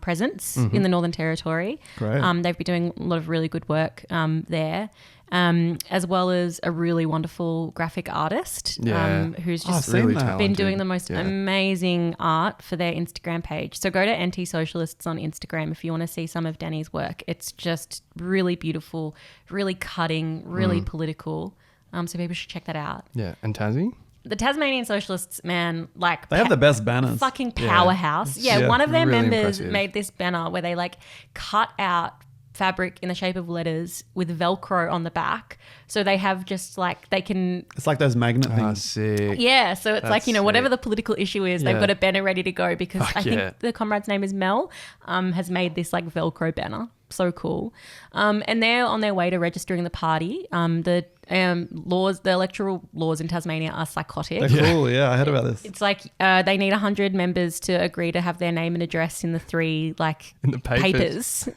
presence in the Northern Territory. Great. They've been doing a lot of really good work there. As well as a really wonderful graphic artist who's Oh, I've just seen really that. talented. been doing the most Yeah. amazing art for their Instagram page. So go to Anti-Socialists on Instagram if you want to see some of Danny's work. It's just really beautiful, really cutting, really political. So people should check that out. Yeah, and Tassie? The Tasmanian Socialists, man, like They have the best banners. fucking powerhouse. Yeah, Yeah, one of their really members impressive. made this banner where they like cut out fabric in the shape of letters with Velcro on the back. So they have just like, they can, It's like those magnet Ah, things. sick. yeah. So it's like, That's you know, whatever sick. the political issue is, they've Yeah. got a banner ready to go because Fuck I think yeah. the comrade's name is Mel, has made this like Velcro banner. So cool. And they're on their way to registering the party. The electoral laws in Tasmania are psychotic. They're cool. Yeah, I heard about this. It's like they need 100 members to agree to have their name and address in the 3 like In the papers. papers.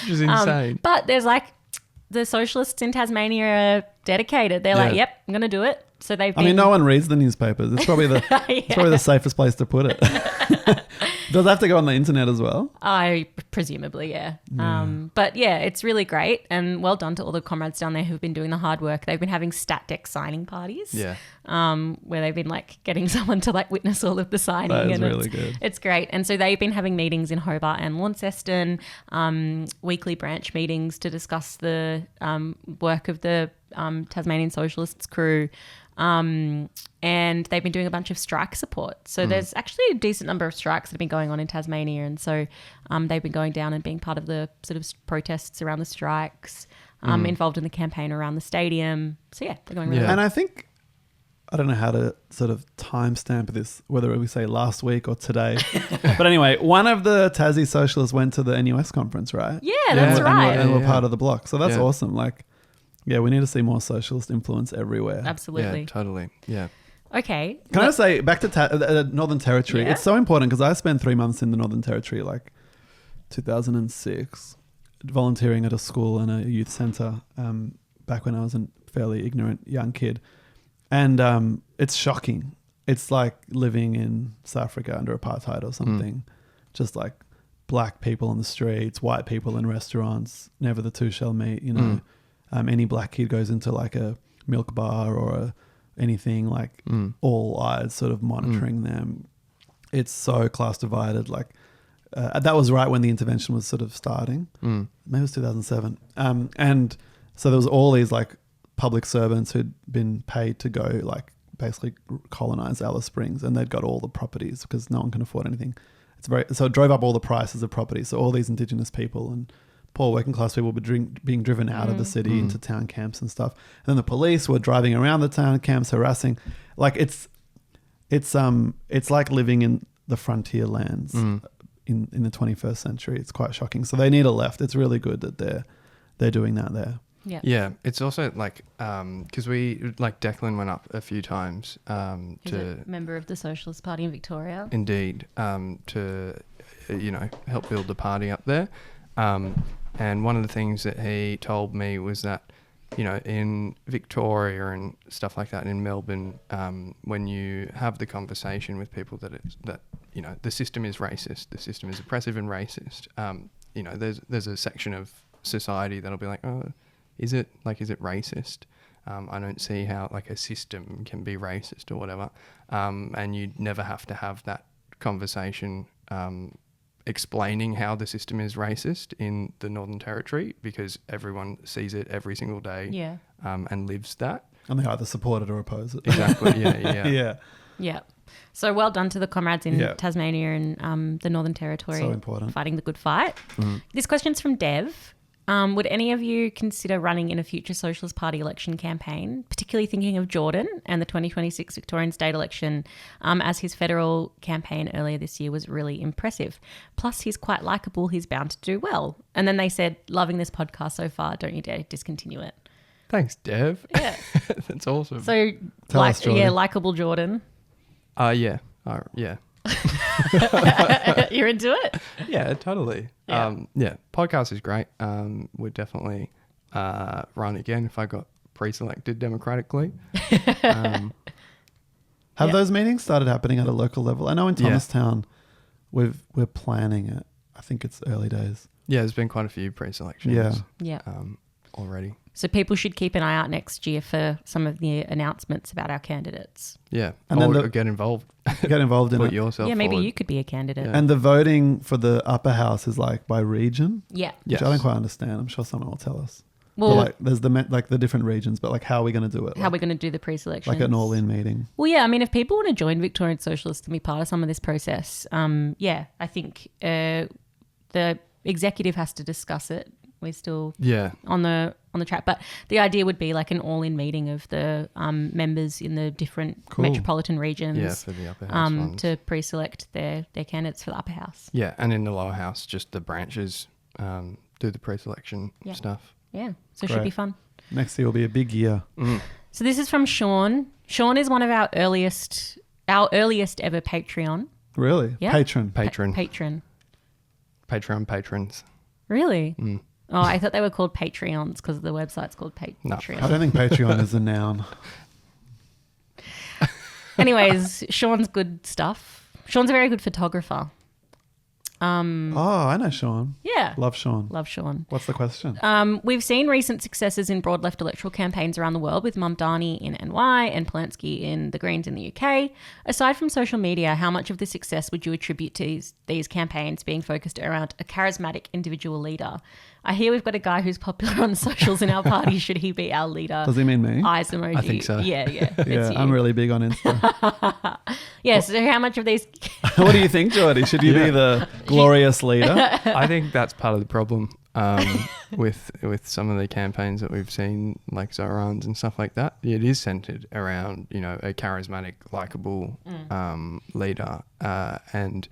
Which is insane. But there's like the socialists in Tasmania are dedicated. They're like, Yeah. yep, I'm going to do it. So they've I mean, no one reads the newspapers. It's probably the it's probably the safest place to put it. Does it have to go on the internet as well? Presumably, yeah. But yeah, it's really great and well done to all the comrades down there who've been doing the hard work. They've been having stat deck signing parties. Yeah. Where they've been like getting someone to like witness all of the signing. That is and really good. It's great. And so they've been having meetings in Hobart and Launceston, weekly branch meetings to discuss the work of the Tasmanian Socialists crew. And they've been doing a bunch of strike support. So there's actually a decent number of strikes that have been going on in Tasmania. And so they've been going down and being part of the sort of protests around the strikes, involved in the campaign around the stadium. So yeah, they're going really well. And I think, I don't know how to sort of timestamp this, whether we say last week or today. But anyway, one of the Tassie socialists went to the NUS conference, right? Yeah, that's right. And we're Yeah. part of the block. So that's Yeah. awesome. Like, yeah, we need to see more socialist influence everywhere. Absolutely. Yeah, totally. Yeah. Okay. Can I say, back to Northern Territory, Yeah. it's so important because I spent 3 months in the Northern Territory, like 2006, volunteering at a school and a youth centre back when I was a fairly ignorant young kid. And it's shocking. It's like living in South Africa under apartheid or something. Just like black people on the streets, white people in restaurants, never the two shall meet, you know. Any black kid goes into like a milk bar or anything, like all eyes sort of monitoring them. It's so class divided. Like that was right when the intervention was sort of starting. Maybe it was 2007. And so there was all these like public servants who'd been paid to go like basically colonize Alice Springs, and they'd got all the properties because no one can afford anything. So it drove up all the prices of property. So all these Indigenous people and poor working class people were being driven out of the city into town camps and stuff. And then the police were driving around the town camps harassing. Like it's like living in the frontier lands in the 21st century. It's quite shocking. So they need a left. It's really good that they're doing that there. Yeah. Yeah, it's also like because we like Declan went up a few times He's a member of the Socialist Party in Victoria. indeed to help build the party up there. And one of the things that he told me was that, you know, in Victoria and stuff like that, in Melbourne, when you have the conversation with people that the system is racist, the system is oppressive and racist, there's a section of society that'll be like, oh, is it racist? I don't see how like a system can be racist or whatever. And you never have to have that conversation explaining how the system is racist in the Northern Territory because everyone sees it every single day and lives that. And they either support it or oppose it. Exactly, yeah. Yeah. Yeah. So well done to the comrades in Tasmania and the Northern Territory. So important. Fighting the good fight. This question's from Dev. would any of you consider running in a future Socialist Party election campaign, particularly thinking of Jordan and the 2026 Victorian state election, as his federal campaign earlier this year was really impressive. Plus, he's quite likeable. He's bound to do well. And then they said, loving this podcast so far. Don't you dare discontinue it. Thanks, Dev. Yeah. That's awesome. So, Tell us, Jordan. likeable Jordan. Yeah. Yeah. You're into it? Yeah, totally. Yeah. Podcast is great. Would definitely run again if I got pre-selected democratically. Have those meetings started happening at a local level? I know in Thomastown we're planning it. I think it's early days. Yeah, there's been quite a few pre-selections. Yeah. Already. So people should keep an eye out next year for some of the announcements about our candidates. Yeah. And then get involved. Get involved in Put it. yourself Yeah, maybe forward. you could be a candidate. Yeah. And the voting for the upper house is like by region, Yeah. which I don't quite understand. I'm sure someone will tell us. Well, But like there's the different regions, but like how are we going to do it? how Like, we're going to do the pre-selection. like an all-in meeting. Well, yeah, I mean, if people want to join Victorian Socialists and be part of some of this process, I think the executive has to discuss it. We're still on the track, but the idea would be like an all-in meeting of the members in the different metropolitan regions for the upper house ones. to pre-select their candidates for the upper house. Yeah, and in the lower house, just the branches do the pre-selection stuff. Yeah, so it should be fun. Next year will be a big year. So this is from Sean. Sean is one of our earliest ever Patreon. Really? Yeah. Patron. Patron. Patreon patrons. Really? Oh, I thought they were called Patreons because the website's called Patreon. I don't think Patreon is a noun. Anyways, Sean's good stuff. Sean's a very good photographer. Oh, I know Sean. Yeah. Love Sean. Love Sean. What's the question? We've seen recent successes in broad left electoral campaigns around the world with Mamdani in NY and Polanski in the Greens in the UK. Aside from social media, how much of the success would you attribute to these campaigns being focused around a charismatic individual leader? I hear we've got a guy who's popular on socials in our party. Should he be our leader? Does he mean me? Eyes emoji. I think so. Yeah. Yeah, It's you. I'm really big on Insta. Yeah, so how much of these... What do you think, Geordie? Should you be the glorious leader? I think that's part of the problem with some of the campaigns that we've seen, like Zoran's and stuff like that. It is centered around, a charismatic, likable leader and,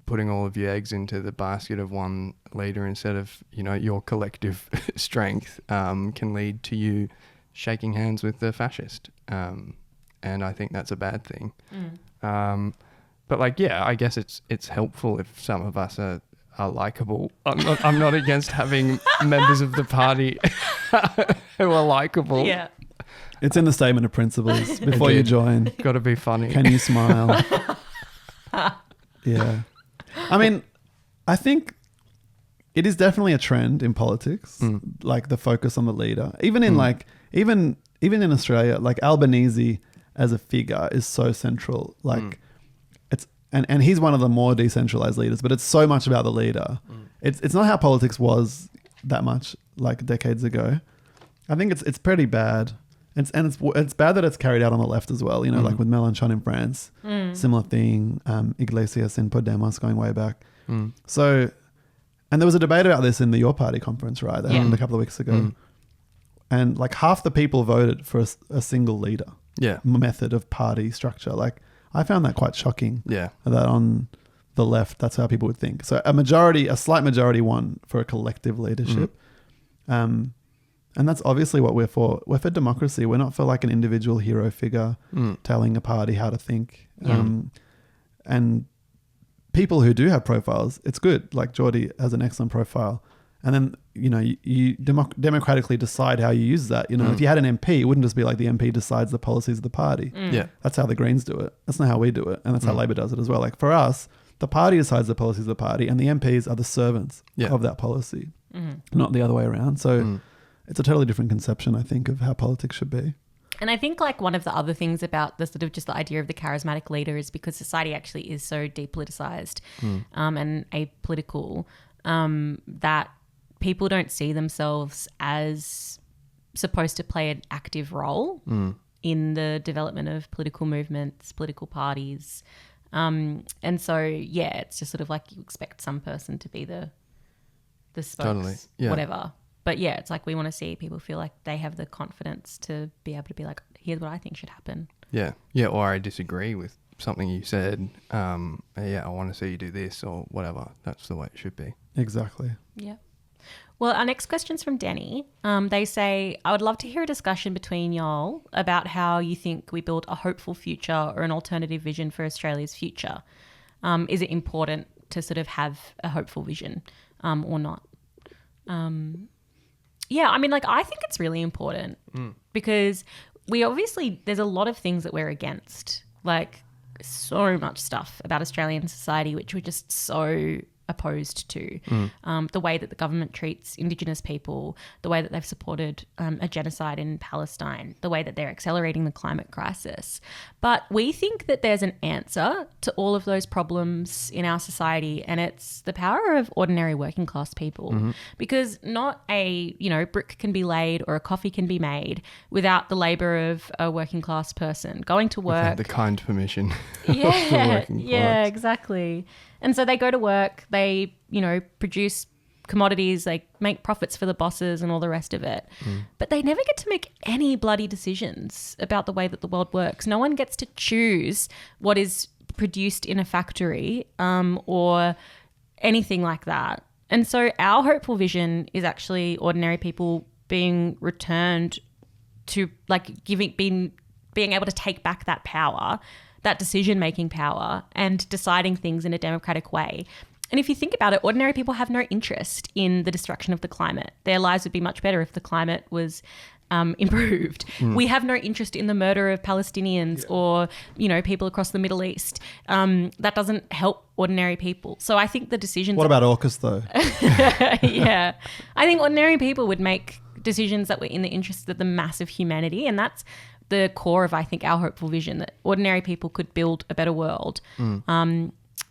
putting all of your eggs into the basket of one leader instead of, your collective strength can lead to you shaking hands with the fascist. And I think that's a bad thing. But I guess it's helpful if some of us are likable. I'm not against having members of the party who are likable. Yeah. It's in the statement of principles before you join. Got to be funny. Can you smile? Yeah. I mean, I think it is definitely a trend in politics, like the focus on the leader. Even in even in Australia, like Albanese as a figure is so central. Like it's and he's one of the more decentralized leaders, but it's so much about the leader. It's not how politics was that much like decades ago. I think it's pretty bad. It's bad that it's carried out on the left as well, like with Mélenchon in France, similar thing, Iglesias in Podemos going way back. So, and there was a debate about this in the Your Party conference, right? That happened a couple of weeks ago. And like half the people voted for a single leader method of party structure. Like I found that quite shocking. Yeah. That on the left, that's how people would think. So a slight majority won for a collective leadership. And that's obviously what we're for. We're for democracy. We're not for like an individual hero figure telling a party how to think. And people who do have profiles, it's good. Like Geordie has an excellent profile. And then, you democratically decide how you use that. If you had an MP, it wouldn't just be like the MP decides the policies of the party. Yeah. That's how the Greens do it. That's not how we do it. And that's how Labor does it as well. Like for us, the party decides the policies of the party and the MPs are the servants of that policy, not the other way around. So it's a totally different conception, I think, of how politics should be. And I think like one of the other things about the sort of just the idea of the charismatic leader is because society actually is so depoliticized and apolitical that people don't see themselves as supposed to play an active role in the development of political movements, political parties. And so, it's just sort of like you expect some person to be the the spokes, Totally. Yeah. whatever. But yeah, it's like we want to see people feel like they have the confidence to be able to be like, here's what I think should happen. Yeah. Yeah. Or I disagree with something you said. Yeah, I want to see you do this or whatever. That's the way it should be. Exactly. Yeah. Well, our next question's from Denny. They say, I would love to hear a discussion between y'all about how you think we build a hopeful future or an alternative vision for Australia's future. Is it important to sort of have a hopeful vision or not? Yeah, I mean, like, I think it's really important because we obviously, there's a lot of things that we're against, like so much stuff about Australian society, which we're just so opposed to. The way that the government treats Indigenous people, the way that they've supported a genocide in Palestine, the way that they're accelerating the climate crisis. But we think that there's an answer to all of those problems in our society, and it's the power of ordinary working class people. Because not a, brick can be laid or a coffee can be made without the labour of a working class person going to work. Without the kind permission Yeah, of the working yeah, class. exactly. And so they go to work, they, produce commodities, they make profits for the bosses and all the rest of it. But they never get to make any bloody decisions about the way that the world works. No one gets to choose what is produced in a factory or anything like that. And so our hopeful vision is actually ordinary people being returned to being able to take back that power, that decision-making power, and deciding things in a democratic way. And if you think about it, ordinary people have no interest in the destruction of the climate. Their lives would be much better if the climate was improved. We have no interest in the murder of Palestinians or, people across the Middle East. That doesn't help ordinary people. So I think the decisions... What about AUKUS though? Yeah. I think ordinary people would make decisions that were in the interest of the mass of humanity, and that's the core of, I think, our hopeful vision, that ordinary people could build a better world.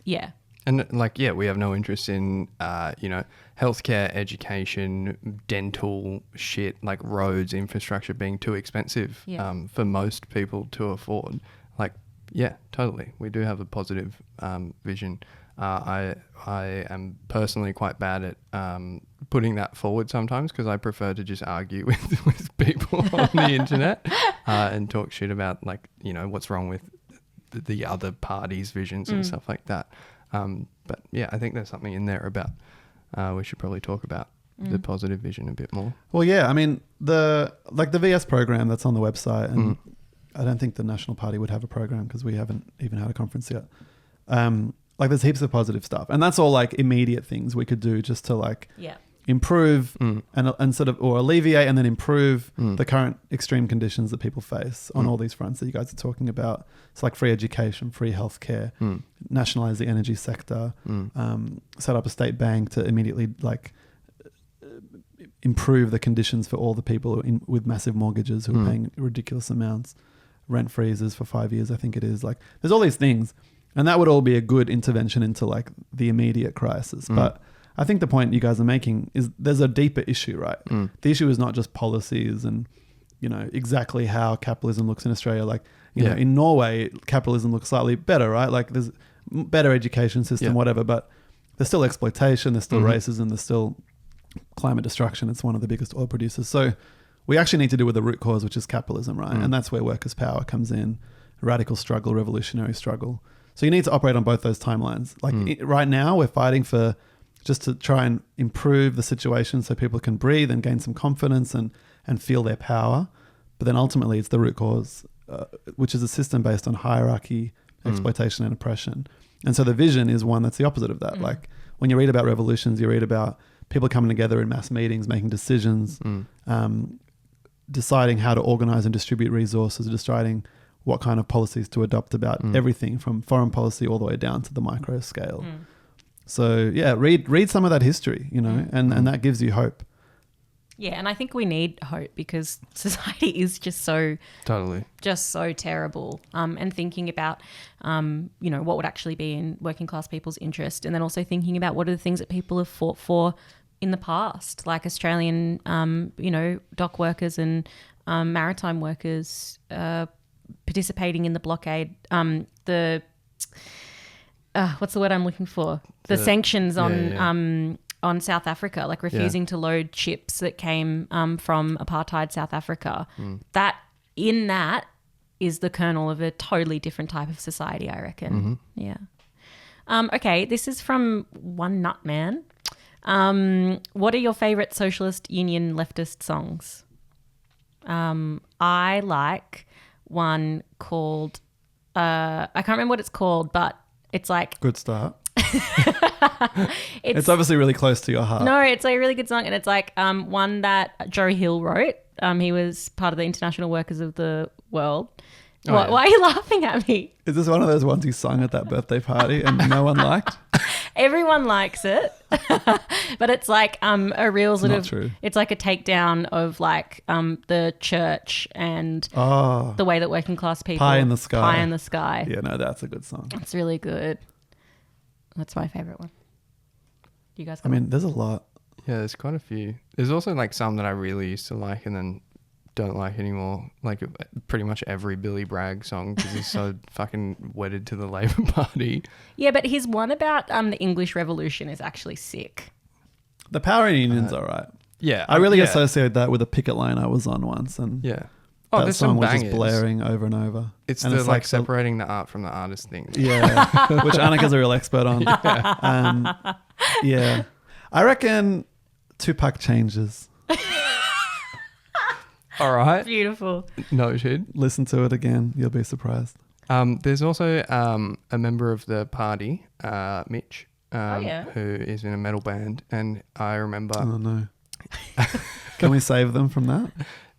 Yeah. And we have no interest in, healthcare, education, dental shit, like roads, infrastructure being too expensive for most people to afford. Totally. We do have a positive vision. I am personally quite bad at putting that forward sometimes because I prefer to just argue with people on the internet and talk shit about what's wrong with the other parties' visions and stuff like that. But yeah, I think there's something in there about we should probably talk about the positive vision a bit more. Well, yeah, I mean the VS program that's on the website, and I don't think the National Party would have a program because we haven't even had a conference yet. There's heaps of positive stuff, and that's all immediate things we could do just to improve and sort of, or alleviate and then improve the current extreme conditions that people face on all these fronts that you guys are talking about. It's like free education, free healthcare, nationalize the energy sector, set up a state bank to immediately improve the conditions for all the people with massive mortgages who are paying ridiculous amounts, rent freezes for 5 years, I think it is. There's all these things. And that would all be a good intervention into the immediate crisis. But I think the point you guys are making is there's a deeper issue, right? The issue is not just policies and, exactly how capitalism looks in Australia. In Norway, capitalism looks slightly better, right? There's better education system, whatever, but there's still exploitation, there's still racism, there's still climate destruction. It's one of the biggest oil producers. So we actually need to deal with the root cause, which is capitalism, right? And that's where workers' power comes in, radical struggle, revolutionary struggle. So you need to operate on both those timelines. Right now, we're fighting for just to try and improve the situation so people can breathe and gain some confidence and feel their power. But then ultimately, it's the root cause, which is a system based on hierarchy, exploitation, and oppression. And so the vision is one that's the opposite of that. When you read about revolutions, you read about people coming together in mass meetings, making decisions, deciding how to organize and distribute resources, deciding what kind of policies to adopt about everything from foreign policy all the way down to the micro scale. So yeah, read some of that history, and that gives you hope. Yeah, and I think we need hope because society is just so terrible. And thinking about, what would actually be in working class people's interest, and then also thinking about what are the things that people have fought for in the past, like Australian, dock workers and maritime workers participating in the blockade, what's the word I'm looking for? The sanctions on on South Africa, like refusing to load ships that came from apartheid South Africa. That is the kernel of a totally different type of society, I reckon. Yeah. Okay, this is from One Nut Man. What are your favourite Socialist Union leftist songs? I like one called, I can't remember what it's called, but it's like... Good start. It's obviously really close to your heart. No, it's a really good song, and it's like one that Joe Hill wrote. He was part of the International Workers of the World. Why are you laughing at me? Is this one of those ones you sung at that birthday party and no one liked? Everyone likes it, but it's like a real sort of. True. It's like a takedown of like the church and the way that working class people. Pie in the Sky. Pie in the Sky. Yeah, no, that's a good song. It's really good. That's my favorite one. You guys? I mean, there's a lot. Yeah, there's quite a few. There's also like some that I really used to like and then don't like anymore. Like pretty much every Billy Bragg song because he's so fucking wedded to the Labour Party. Yeah, but his one about the English Revolution is actually sick. The Power Union's all right. Yeah. I really associate that with a picket line I was on once. And Oh, that there's song some was bangers. just blaring over and over. It's and the like separating the art from the artist thing. Yeah, which Annika's a real expert on. Yeah. I reckon Tupac Changes. All right. Beautiful. Noted. Listen to it again. You'll be surprised. There's also a member of the party, Mitch, who is in a metal band. And I remember... Oh, no. Can we save them from that?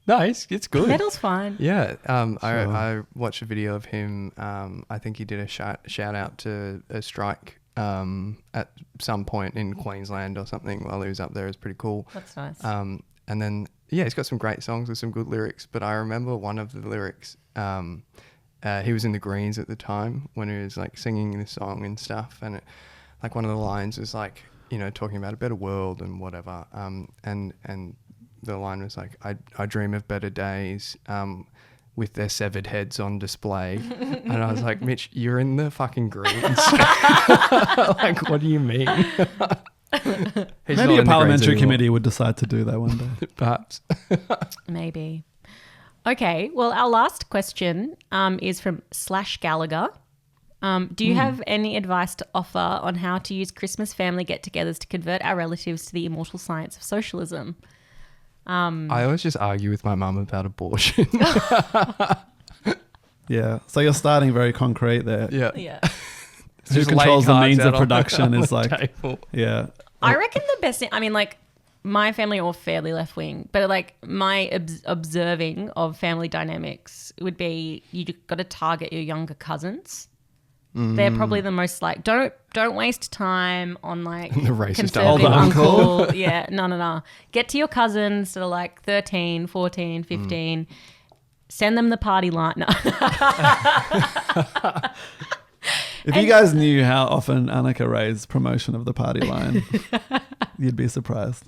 No, it's good. Metal's fine. Yeah. Sure. I watched a video of him. I think he did a shout out to a strike at some point in Queensland or something while he was up there. It was pretty cool. That's nice. And then, yeah, he's got some great songs with some good lyrics. But I remember one of the lyrics, he was in the Greens at the time when he was like singing this song and stuff. And like one of the lines was like, you know, talking about a better world and whatever. And the line was like, I dream of better days with their severed heads on display. And I was like, Mitch, you're in the fucking Greens. Like, what do you mean? Maybe a parliamentary committee would decide to do that one day. Perhaps. Maybe. Okay, well, our last question is from /Gallagher. Do you have any advice to offer on how to use Christmas family get-togethers to convert our relatives to the immortal science of socialism? I always just argue with my mum about abortion. Yeah. So you're starting very concrete there. Yeah. Who controls the means of production is like, table. Yeah. I reckon the best thing, I mean, like, my family are all fairly left-wing, but like my observing of family dynamics would be you got to target your younger cousins. They're probably the most like, don't waste time on like the racist conservative older uncle. Yeah, no. Get to your cousins that are like 13, 14, 15. Send them the party line. No. If you guys knew how often Annika raised promotion of the party line, you'd be surprised.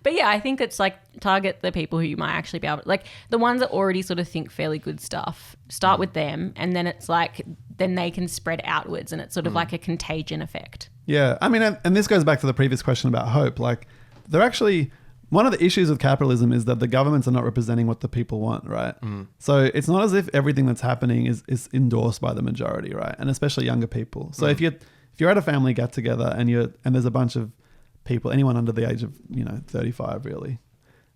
But yeah, I think it's like target the people who you might actually be able to, like the ones that already sort of think fairly good stuff, start with them, and then it's like, then they can spread outwards and it's sort of like a contagion effect. Yeah. I mean, and this goes back to the previous question about hope. Like they're actually, one of the issues with capitalism is that the governments are not representing what the people want, right? So it's not as if everything that's happening is endorsed by the majority, right? And especially younger people. So if you're at a family get together and there's a bunch of people, anyone under the age of 35 really,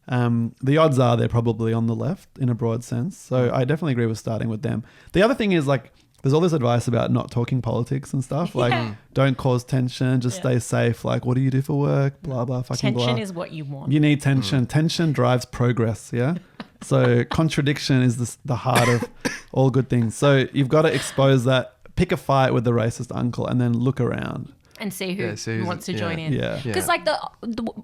the odds are they're probably on the left in a broad sense. So I definitely agree with starting with them. The other thing is like there's all this advice about not talking politics and stuff, like don't cause tension, just stay safe, like what do you do for work, blah blah fucking Tension blah. is what you want. You need tension. Tension drives progress, yeah? So contradiction is the heart of all good things. So you've got to expose that, pick a fight with the racist uncle and then look around. And see who wants to join in. Yeah. Because like the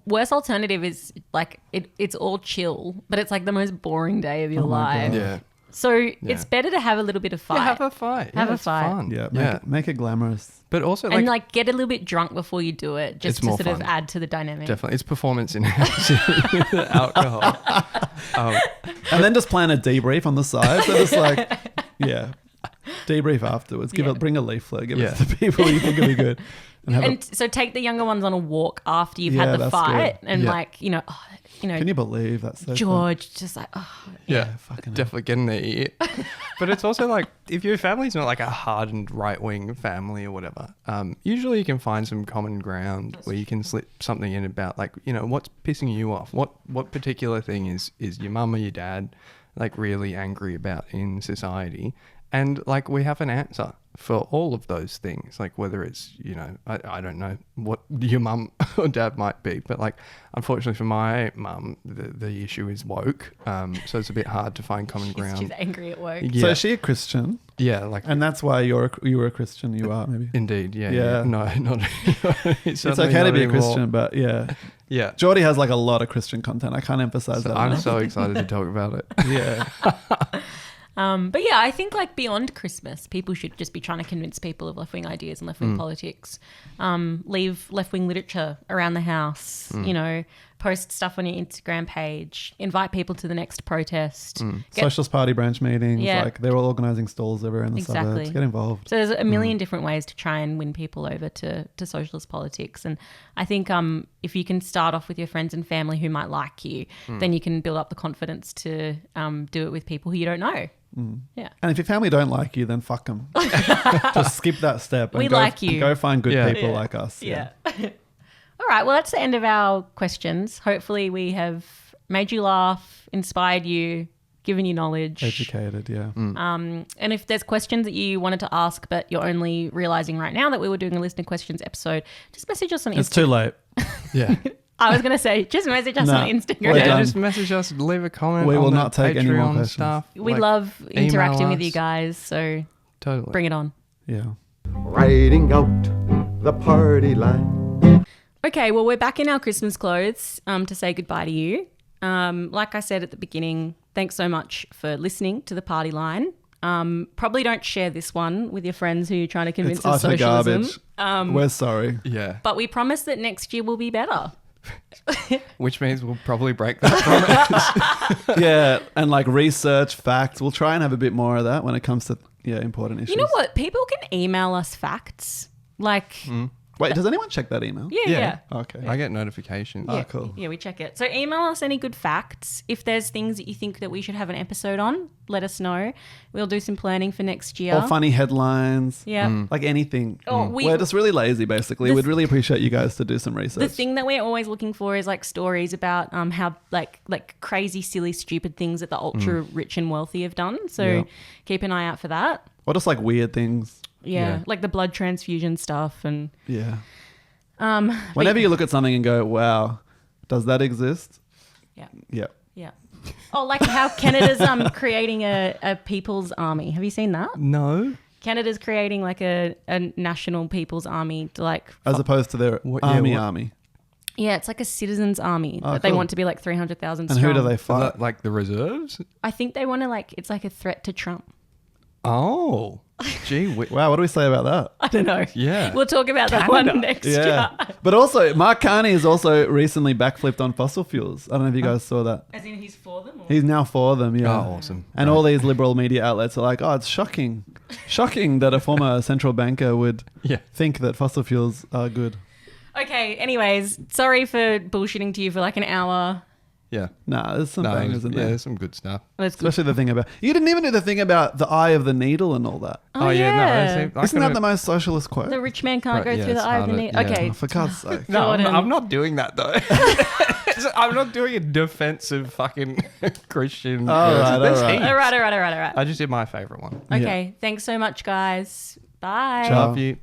worst alternative is like it's all chill, but it's like the most boring day of your life. Yeah. So it's better to have a little bit of fight. Yeah, have a fight. Have a it's fight. Fun. Yeah, make it glamorous. But also and like get a little bit drunk before you do it, just It's to more sort of fun. add to the dynamic. definitely, it's performance enhancing alcohol. And then just plan a debrief on the side. So just like, debrief afterwards. Bring a leaflet, give it to the people you think will be good. And so take the younger ones on a walk after you've Yeah, had the that's fight, good. and Yeah. like Can you believe that's so fun? George just like Yeah, fucking definitely get in their ear. But it's also like, if your family's not like a hardened right-wing family or whatever, usually you can find some common ground where you can slip something in about like, what's pissing you off? What particular thing is your mum or your dad like really angry about in society? And like, we have an answer for all of those things, like whether it's, I don't know what your mum or dad might be, but like, unfortunately for my mum, the issue is woke. So it's a bit hard to find common ground. she's angry at work. So is she a Christian? Yeah, like, And that's why you were a Christian. You are maybe. indeed, yeah. Yeah. No, not. It's okay to be a Christian, but yeah. Yeah. Geordie has like a lot of Christian content. I can't emphasize So that I'm enough. so excited to talk about it. Yeah. But yeah, I think like beyond Christmas, people should just be trying to convince people of left-wing ideas and left-wing politics. Leave left-wing literature around the house, post stuff on your Instagram page, invite people to the next protest. Socialist Party branch meetings. Yeah. Like they're all organising stalls everywhere in the Exactly. suburbs. Get involved. So there's a million different ways to try and win people over to socialist politics. And I think if you can start off with your friends and family who might like you, then you can build up the confidence to do it with people who you don't know. Yeah. And if your family don't like you, then fuck them. Just skip that step. And We like you. Go find good Yeah. people Yeah. like us. Yeah. All right. Well, that's the end of our questions. Hopefully we have made you laugh, inspired you, given you knowledge. Educated, yeah. And if there's questions that you wanted to ask, but you're only realizing right now that we were doing a listener questions episode, just message us on It's Instagram. too late. Yeah. I was going to say, just message us No. on Instagram. We're Yeah, done. just message us, leave a comment. We on will the not take any more Patreon questions. stuff. We Like, love email interacting with us. you guys, so Totally. bring it on. Yeah. Riding out the party line. Okay, well, we're back in our Christmas clothes to say goodbye to you. Like I said at the beginning, thanks so much for listening to the party line. Probably don't share this one with your friends who you're trying to convince It's of utter socialism. garbage. We're sorry. Yeah. But we promise that next year will be better. Which means we'll probably break that promise. Yeah. And like research, facts. We'll try and have a bit more of that when it comes to important issues. You know what? People can email us facts. Like, Wait, does anyone check that email? yeah. Okay. I get notifications. Oh, cool. Yeah, we check it. So email us any good facts. If there's things that you think that we should have an episode on, let us know. We'll do some planning for next year. Or funny headlines. Yeah. Like anything. Oh, We're just really lazy, basically. We'd really appreciate you guys to do some research. The thing that we're always looking for is like stories about how like crazy, silly, stupid things that the ultra rich and wealthy have done. So Yeah. keep an eye out for that. Or just like weird things. Yeah, like the blood transfusion stuff and Yeah. Whenever you look at something and go, wow, does that exist? yeah. Yeah. Yeah. Oh, like how Canada's creating a people's army. Have you seen that? No. Canada's creating like a national people's army to like As opposed to their What- yeah, army what- army. yeah, it's like a citizens army Oh, that they cool. want to be like 300,000 And strong. who do they Is fight? that like the reserves? I think they want to it's like a threat to Trump. Oh. Gee. Wow, what do we say about that? I don't know. Yeah. We'll talk about that Canada. one next Yeah. year. But also, Mark Carney has also recently backflipped on fossil fuels. I don't know if you guys saw that. As in he's for them? Or? He's now for them, yeah. Oh, awesome. And all these liberal media outlets are like, oh, it's shocking. Shocking that a former central banker would Yeah. think that fossil fuels are good. Okay, anyways, sorry for bullshitting to you for like an hour. Yeah. Nah, there's some bangers in yeah, there. there's some good stuff. That's good. Especially the thing about... You didn't even do the thing about the eye of the needle and all that. Oh, yeah. No. Isn't that the most socialist quote? The rich man can't Right, go yeah, through the it's eye of the harder, needle. yeah. Okay. Oh, for God's sake. No, Jordan. I'm not doing that though. I'm not doing a defensive fucking Christian. All version. right, There's all right. heaps. All right. I just did my favorite one. Okay, thanks so much, guys. Bye. Ciao. Love you.